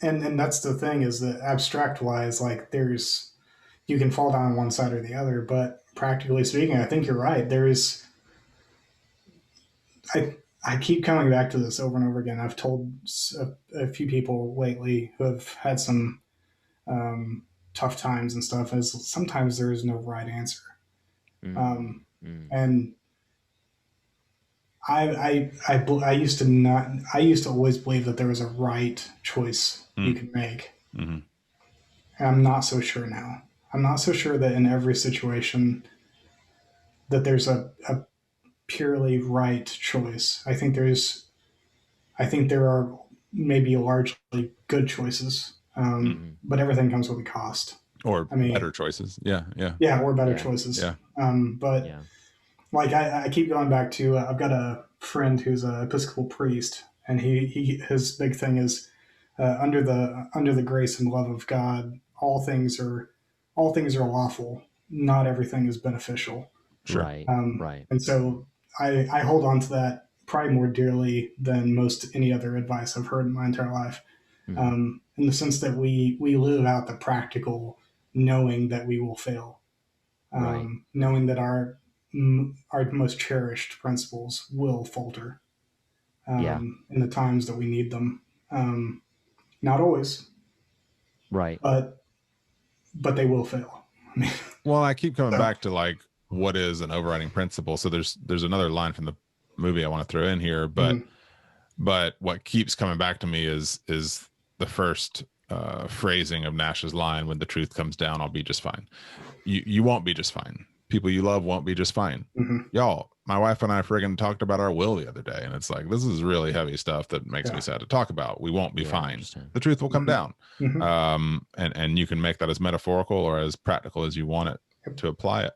and that's the thing is that abstract wise, like you can fall down on one side or the other, but practically speaking, I think you're right. I keep coming back to this over and over again. I've told a few people lately who have had some tough times and stuff, is sometimes there is no right answer. And I used to always believe that there was a right choice you could make. And I'm not so sure now. I'm not so sure that in every situation that there's a purely right choice. I think there are maybe largely good choices, but everything comes with a cost. Or better choices. Yeah. Or better choices. Yeah. But like I keep going back to I've got a friend who's an Episcopal priest, and his big thing is under the grace and love of God, all things are lawful. Not everything is beneficial. Sure. Right. Right. And so I hold on to that probably more dearly than most any other advice I've heard in my entire life. In the sense that we live out the practical, knowing that we will fail, knowing that our most cherished principles will falter in the times that we need them. Not always, right, but they will fail. Well, I keep coming back to like what is an overriding principle. So there's another line from the movie I want to throw in here, but what keeps coming back to me is the first phrasing of Nash's line, "When the truth comes down, I'll be just fine." You won't be just fine. People you love won't be just fine. Y'all, my wife and I friggin' talked about our will the other day, and it's like, this is really heavy stuff that makes me sad to talk about. We won't be fine. The truth will come down. And you can make that as metaphorical or as practical as you want it to apply it.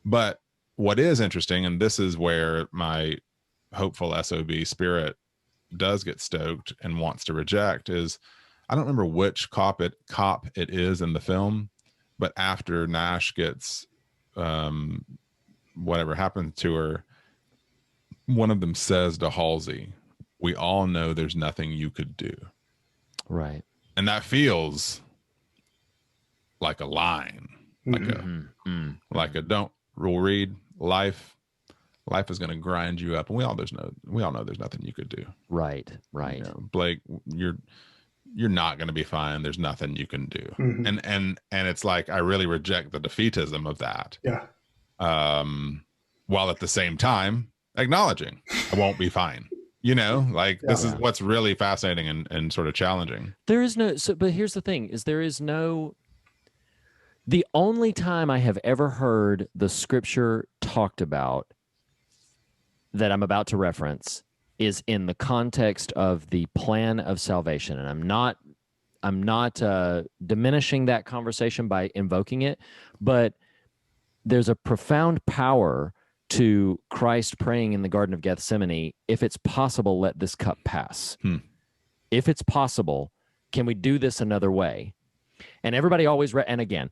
But what is interesting, and this is where my hopeful SOB spirit does get stoked and wants to reject, is I don't remember which cop it is in the film, but after Nash gets whatever happened to her, one of them says to Halsey, "We all know there's nothing you could do." Right. And that feels like a line, like a don't rule read. Life is going to grind you up, and we all know there's nothing you could do. Right. Blake, you're not going to be fine. There's nothing you can do. And it's like, I really reject the defeatism of that. Yeah. While at the same time acknowledging I won't be fine. This is what's really fascinating and sort of challenging. There is but here's the thing, is the only time I have ever heard the scripture talked about that I'm about to reference is in the context of the plan of salvation. And I'm not diminishing that conversation by invoking it, but there's a profound power to Christ praying in the Garden of Gethsemane, "If it's possible, let this cup pass." If it's possible, can we do this another way? And everybody always, and again,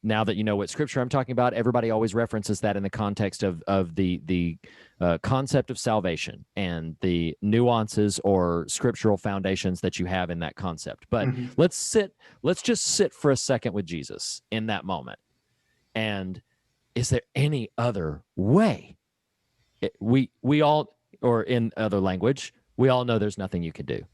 now that you know what scripture I'm talking about, everybody always references that in the context of the concept of salvation and the nuances or scriptural foundations that you have in that concept. But let's just sit for a second with Jesus in that moment. And is there any other way? We all, or in other language, we all know there's nothing you can do,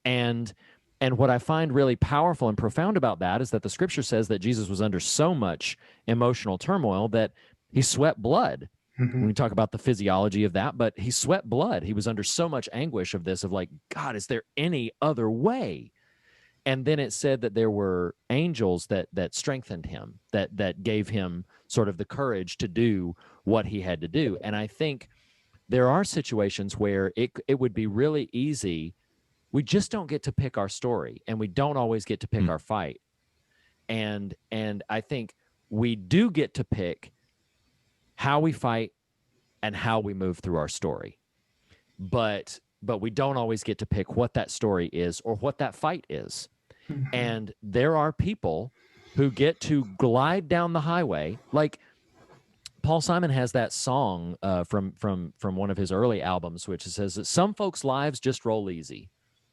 And what I find really powerful and profound about that is that the scripture says that Jesus was under so much emotional turmoil that He sweat blood. When we talk about the physiology of that, but he sweat blood. He was under so much anguish of this, of like, God, is there any other way? And then it said that there were angels that strengthened him, that gave him sort of the courage to do what he had to do. And I think there are situations where it would be really easy. We just don't get to pick our story, and we don't always get to pick our fight. And I think we do get to pick how we fight and how we move through our story. But we don't always get to pick what that story is or what that fight is. And there are people who get to glide down the highway. Like Paul Simon has that song from one of his early albums, which says that some folks' lives just roll easy.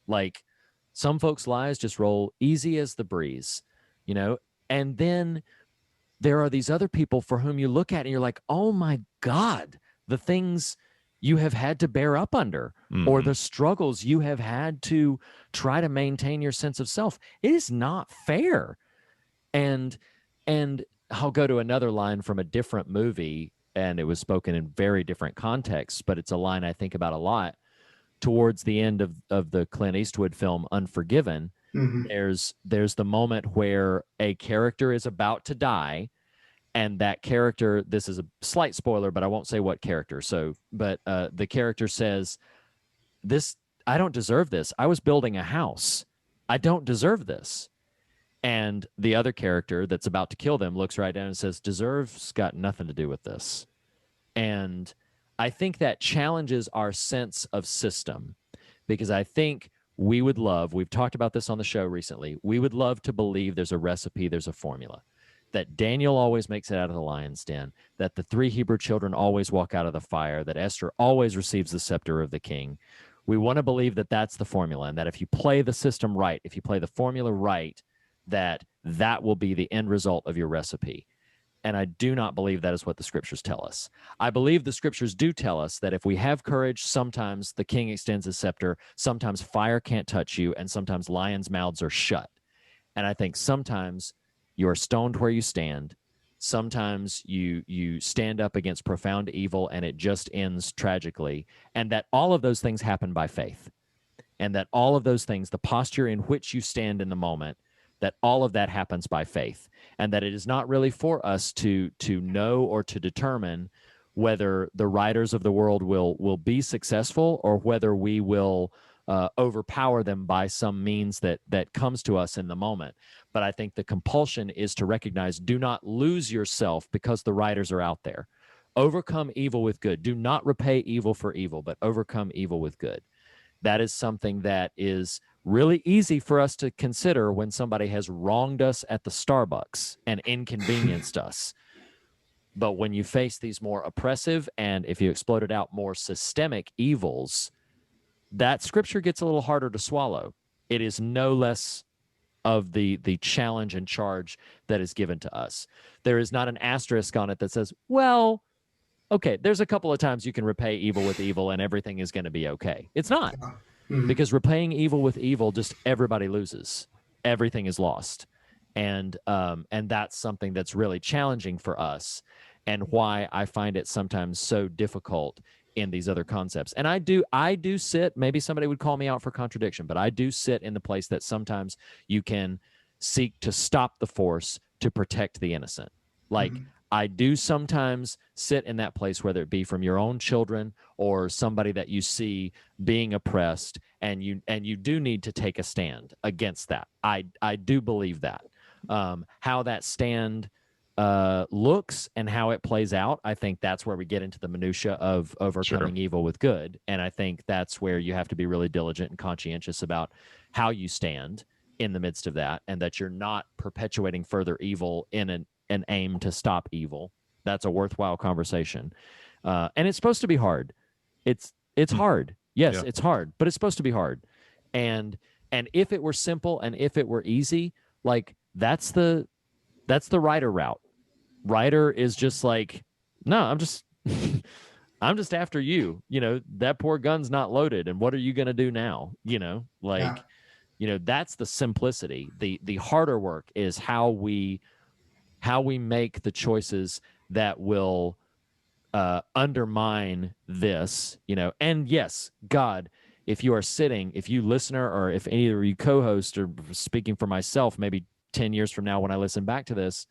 Like some folks' lives just roll easy as the breeze, you know? And then there are these other people for whom you look at and you're like, oh my God, the things you have had to bear up under, or the struggles you have had to try to maintain your sense of self. It is not fair. And I'll go to another line from a different movie, and it was spoken in very different contexts, but it's a line I think about a lot. Towards the end of the Clint Eastwood film Unforgiven, there's the moment where a character is about to die, and that character, this is a slight spoiler, but I won't say what character. But the character says, I don't deserve this. I was building a house. I don't deserve this. And the other character that's about to kill them looks right down and says, deserve's got nothing to do with this. And I think that challenges our sense of system, because I think we've talked about this on the show recently, we would love to believe there's a recipe, there's a formula, that Daniel always makes it out of the lion's den, that the 3 Hebrew children always walk out of the fire, that Esther always receives the scepter of the king. We want to believe that that's the formula, and that if you play the system right, if you play the formula right, that will be the end result of your recipe. And I do not believe that is what the scriptures tell us. I believe the scriptures do tell us that if we have courage, sometimes the king extends his scepter, sometimes fire can't touch you, and sometimes lions' mouths are shut. And I think sometimes you are stoned where you stand. Sometimes you stand up against profound evil and it just ends tragically. And that all of those things happen by faith. And that all of those things, the posture in which you stand in the moment, that all of that happens by faith. And that it is not really for us to know or to determine whether the writers of the world will be successful, or whether we will overpower them by some means that comes to us in the moment. But I think the compulsion is to recognize, do not lose yourself because the writers are out there. Overcome evil with good. Do not repay evil for evil, but overcome evil with good. That is something that is really easy for us to consider when somebody has wronged us at the Starbucks and inconvenienced us. But when you face these more oppressive, and if you explode it out, more systemic evils, that scripture gets a little harder to swallow. It is no less of the challenge and charge that is given to us. There is not an asterisk on it that says, well, okay, there's a couple of times you can repay evil with evil and everything is going to be okay. It's not. Because repaying evil with evil, just everybody loses. Everything is lost. And that's something that's really challenging for us, and why I find it sometimes so difficult in these other concepts. And I do sit, maybe somebody would call me out for contradiction, but I do sit in the place that sometimes you can seek to stop the force to protect the innocent. Like, I do sometimes sit in that place, whether it be from your own children or somebody that you see being oppressed, and you do need to take a stand against that. I do believe that. How that stand looks and how it plays out, I think that's where we get into the minutia of overcoming evil with good. And I think that's where you have to be really diligent and conscientious about how you stand in the midst of that, and that you're not perpetuating further evil in an aim to stop evil. That's a worthwhile conversation. And it's supposed to be hard. It's hard. Yes, it's hard, but it's supposed to be hard. And if it were simple and if it were easy, like that's the writer route. Writer is just like, no, I'm just I'm just after you. You know, that poor gun's not loaded, and what are you gonna do now? You know, like, you know, that's the simplicity. The harder work is how we make the choices that will undermine this, and yes, God, if you listener, or if any of you co-hosts, or speaking for myself, maybe 10 years from now when I listen back to this,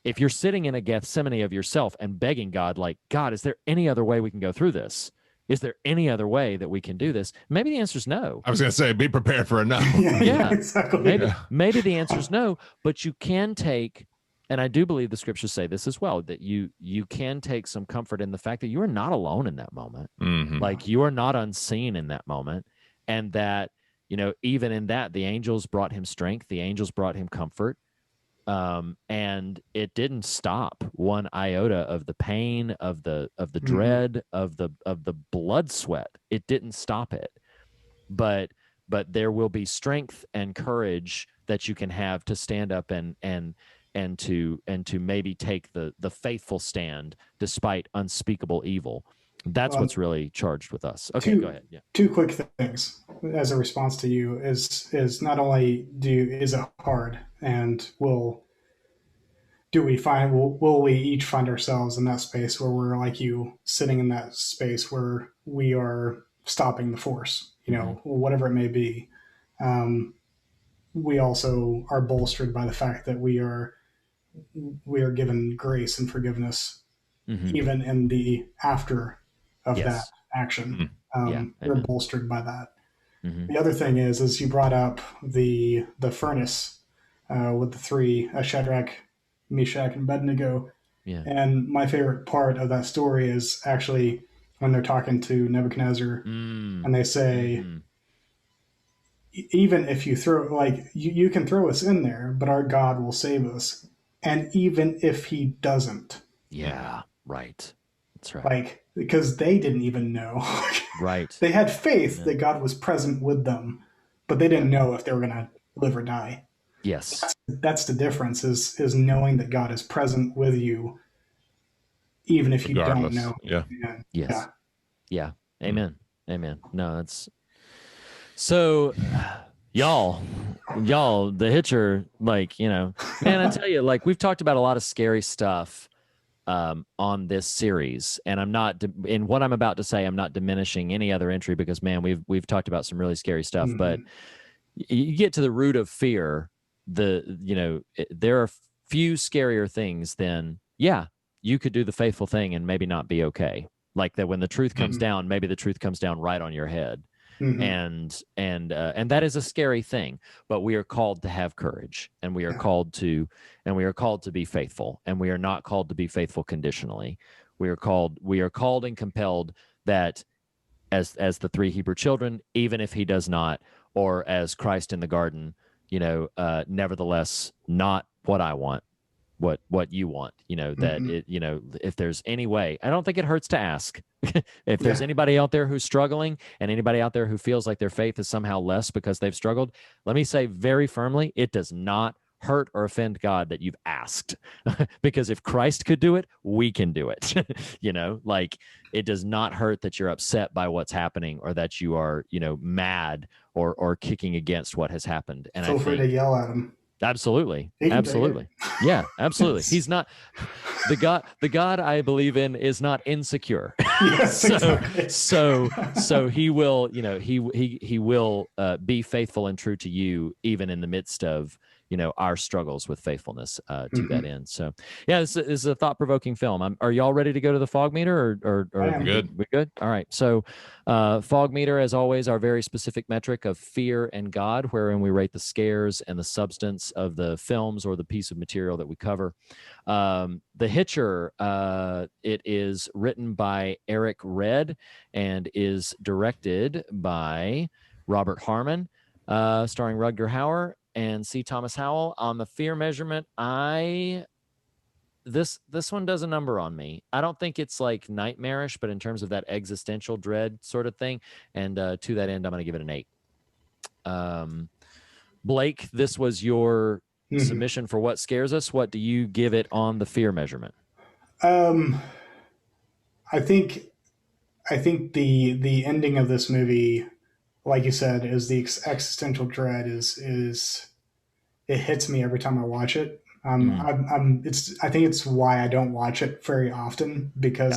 if you're sitting in a Gethsemane of yourself and begging God, like, God, is there any other way we can go through this? Is there any other way that we can do this? Maybe the answer is no. I was going to say, be prepared for a no. Yeah, exactly. Maybe the answer is no, but you can take, and I do believe the scriptures say this as well, that you can take some comfort in the fact that you are not alone in that moment. Mm-hmm. Like, you are not unseen in that moment. And that, even in that, the angels brought him strength. The angels brought him comfort. And it didn't stop one iota of the pain, of the dread, of the blood sweat. It didn't stop it. But there will be strength and courage that you can have to stand up and to maybe take the faithful stand despite unspeakable evil. That's what's really charged with us. Okay, go ahead. Yeah. Two quick things as a response to you is not only is it hard, and will we each find ourselves in that space where we're like you, sitting in that space where we are stopping the force, whatever it may be. We also are bolstered by the fact that we are given grace and forgiveness, even in the after of that action. We're bolstered by that. The other thing is you brought up the furnace with the three, Shadrach, Meshach, and Abednego. Yeah. And my favorite part of that story is actually when they're talking to Nebuchadnezzar, and they say, even if you throw, like, you can throw us in there, but our God will save us. And even if he doesn't. Yeah, right. That's right. Like, because they didn't even know. Right. They had faith that God was present with them, but they didn't know if they were going to live or die. Yes. That's the difference, is knowing that God is present with you, even if Regardless. You don't know. Yeah. Yes. Yeah. Amen. Amen. No, that's so, y'all, the Hitcher, like, man, I tell you, like, we've talked about a lot of scary stuff on this series, and I'm not in what I'm about to say, I'm not diminishing any other entry, because, man, we've talked about some really scary stuff, but you get to the root of fear, there are few scarier things than, you could do the faithful thing and maybe not be okay. Like that when the truth comes down, maybe the truth comes down right on your head. And that is a scary thing, but we are called to have courage, and we are called to be faithful, and we are not called to be faithful conditionally. We are called and compelled that as the three Hebrew children, even if he does not, or as Christ in the garden, nevertheless, not what I want, what you want, if there's any way, I don't think it hurts to ask. If there's anybody out there who's struggling, and anybody out there who feels like their faith is somehow less because they've struggled, let me say very firmly, it does not hurt or offend God that you've asked. Because if Christ could do it, we can do it. Like, it does not hurt that you're upset by what's happening, or that you are, mad or kicking against what has happened. And feel free to yell at him. Absolutely. Yeah, absolutely. He's not the God I believe in is not insecure. Yes, exactly. So he will, he will be faithful and true to you, even in the midst of, our struggles with faithfulness to that end. So yeah, this is a thought-provoking film. Are y'all ready to go to the fog meter, or good? We good? All right. So fog meter, as always, our very specific metric of fear and God, wherein we rate the scares and the substance of the films or the piece of material that we cover. The Hitcher, it is written by Eric Red and is directed by Robert Harmon, starring Rutger Hauer and C. Thomas Howell. On the fear measurement, this one does a number on me. I don't think it's like nightmarish, but in terms of that existential dread sort of thing, and to that end, I'm going to give it an 8. Blake, this was your submission for what scares us. What do you give it on the fear measurement? I think the ending of this movie, like you said, is the existential dread is it hits me every time I watch it. I think it's why I don't watch it very often, because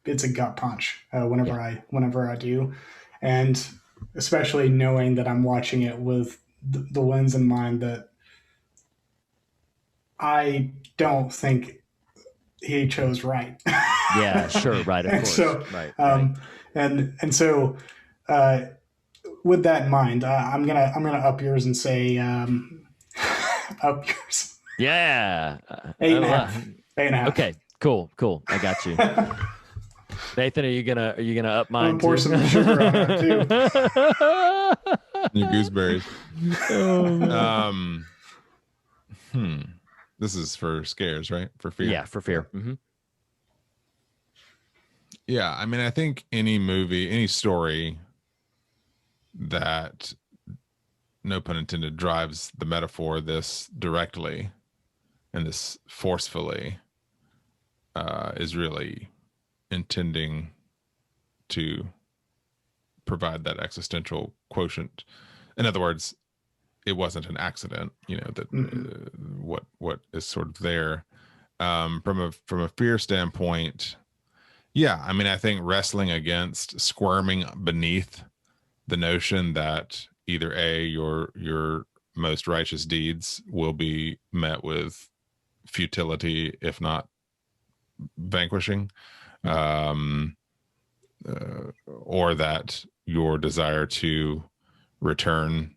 it's a gut punch whenever I do, and especially knowing that I'm watching it with the lens in mind that I don't think he chose right. Yeah, sure, right, of course. So, right. And so, with that in mind, I'm gonna up yours and say up yours. Yeah. 8.5. Okay, cool. I got you. Nathan, are you gonna up mine pour too? some sugar on it too. Your gooseberries. Oh, This is for scares, right? For fear. yeah, for fear. Mm-hmm. Yeah, I mean, I think any movie, any story that, no pun intended, drives the metaphor this directly and this forcefully is really intending to provide that existential quotient. In other words, it wasn't an accident, that what is sort of there. From a fear standpoint, yeah, I mean, I think wrestling against, squirming beneath the notion that either your most righteous deeds will be met with futility, if not vanquishing, or that your desire to return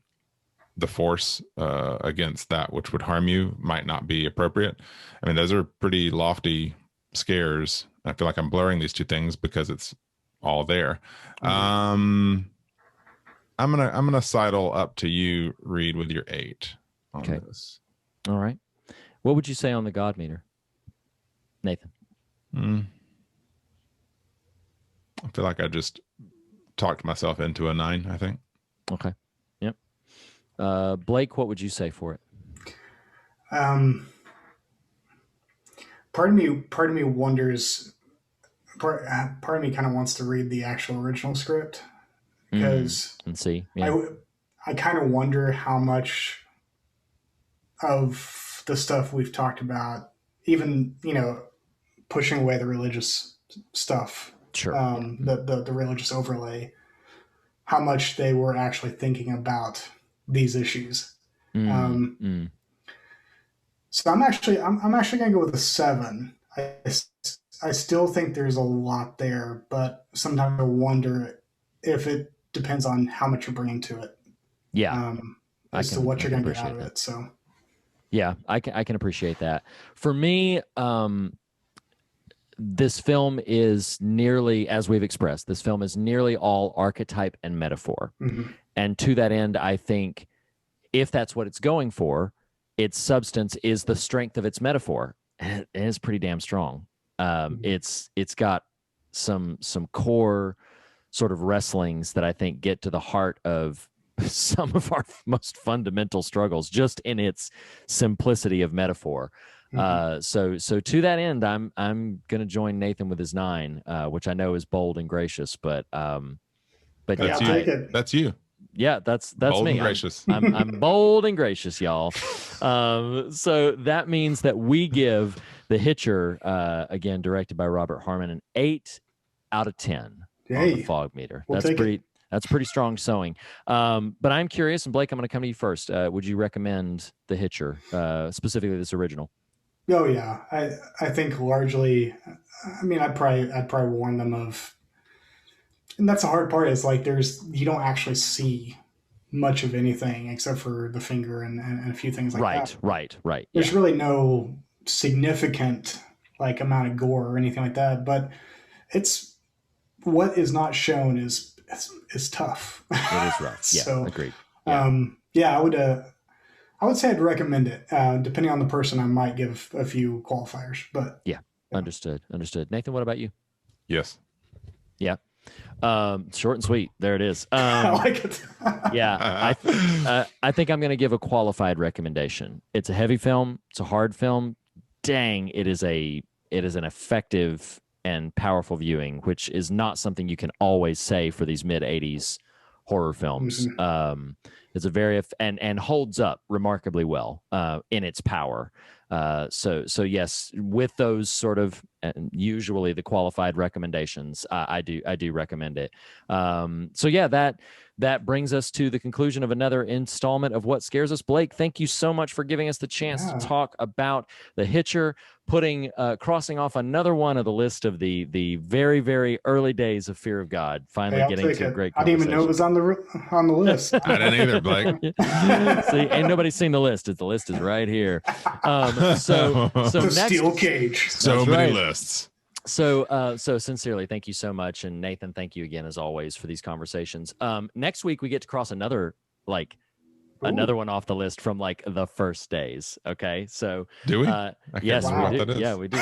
the force against that which would harm you might not be appropriate. I mean, those are pretty lofty scares. I feel like I'm blurring these two things because it's all there. I'm gonna sidle up to you, Reed, with your 8 on this. All right. What would you say on the God meter, Nathan? I feel like I just talked myself into a 9, I think. Okay. Yep. Blake, what would you say for it? Part of me wonders. Part of me kind of wants to read the actual original script, because and see. Yeah. I kind of wonder how much of the stuff we've talked about, even pushing away the religious stuff, Sure. The religious overlay, how much they were actually thinking about these issues. So I'm actually gonna go with a 7. I still think there's a lot there, but sometimes I wonder if it depends on how much you're bringing to it. Yeah. As to what you're going to get out of it. So. Yeah, I can appreciate that. For me, this film is nearly, as we've expressed, this film is nearly all archetype and metaphor. Mm-hmm. And to that end, I think if that's what it's going for, its substance is the strength of its metaphor. And it is pretty damn strong. It's got some core sort of wrestlings that I think get to the heart of some of our most fundamental struggles, just in its simplicity of metaphor. So to that end, I'm gonna join Nathan with his 9, which I know is bold and gracious, but that's you. That's you. Yeah, that's bold me. And gracious. I'm bold and gracious, y'all. So that means that we give The Hitcher, again directed by Robert Harmon, an 8 out of 10 on the fog meter. That's pretty strong showing. But I'm curious, and Blake, I'm going to come to you first. Would you recommend The Hitcher, specifically this original? Oh yeah, I think largely. I mean, I'd probably warn them of. And that's the hard part, is like you don't actually see much of anything except for the finger and a few things like that. Right. There's really no significant amount of gore or anything like that, but it's what is not shown is tough. It is rough. Yeah, so, agreed. Yeah. I would say I'd recommend it. Depending on the person, I might give a few qualifiers, but yeah. Understood. Nathan, what about you? Yes. Yeah. Short and sweet. There it is. I like it. Yeah. I think I'm going to give a qualified recommendation. It's a heavy film. It's a hard film. Dang, it is an effective and powerful viewing, which is not something you can always say for these mid-'80s horror films. Mm-hmm. It's a very and holds up remarkably well in its power. So yes, with those sort of usually the qualified recommendations, I do recommend it. So yeah, that brings us to the conclusion of another installment of What Scares Us. Blake, thank you so much for giving us the chance to talk about the Hitcher, crossing off another one of the list of the very, very early days of Fear of God. Finally getting to a great conversation. I didn't even know it was on the list. I didn't either, Blake. See, ain't nobody seen the list. The list is right here. So next, steel cage. So many lists. So sincerely, thank you so much. And Nathan, thank you again, as always, for these conversations. Next week, we get to cross another one off the list from like the first days. Okay. So do we? Yes, we do. Yeah, we do.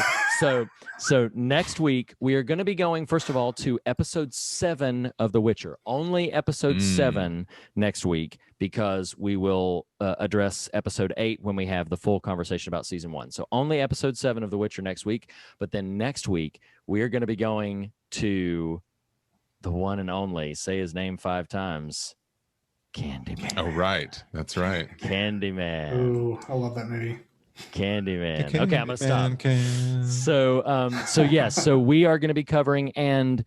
So next week, we are going to be going, first of all, to episode 7 of The Witcher. Only episode 7 next week, because we will address episode 8 when we have the full conversation about season 1. So only episode 7 of The Witcher next week. But then next week, we are going to be going to the one and only, say his name 5 times, Candyman. Oh, right. That's right. Candyman. Oh, I love that movie. Candyman. Okay, I'm gonna stop. So yes, so we are going to be covering, and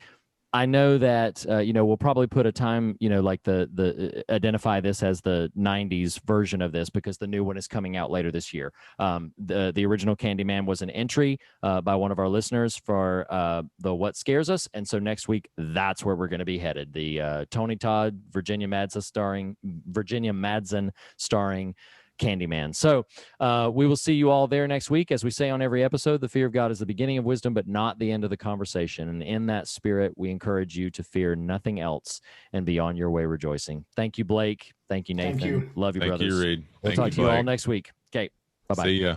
I know that we'll probably put a time, like the identify this as the 90s version of this, because the new one is coming out later this year. The original Candyman was an entry by one of our listeners for the What Scares Us, and so next week that's where we're going to be headed. The Tony Todd, Virginia Madsen starring Candyman. So we will see you all there next week. As we say on every episode, the fear of God is the beginning of wisdom, but not the end of the conversation. And in that spirit, we encourage you to fear nothing else and be on your way rejoicing. Thank you, Blake. Thank you, Nathan. Thank you. Love you, brothers. Thank you, Reed. We'll talk to you all next week. Okay. Bye-bye. See ya.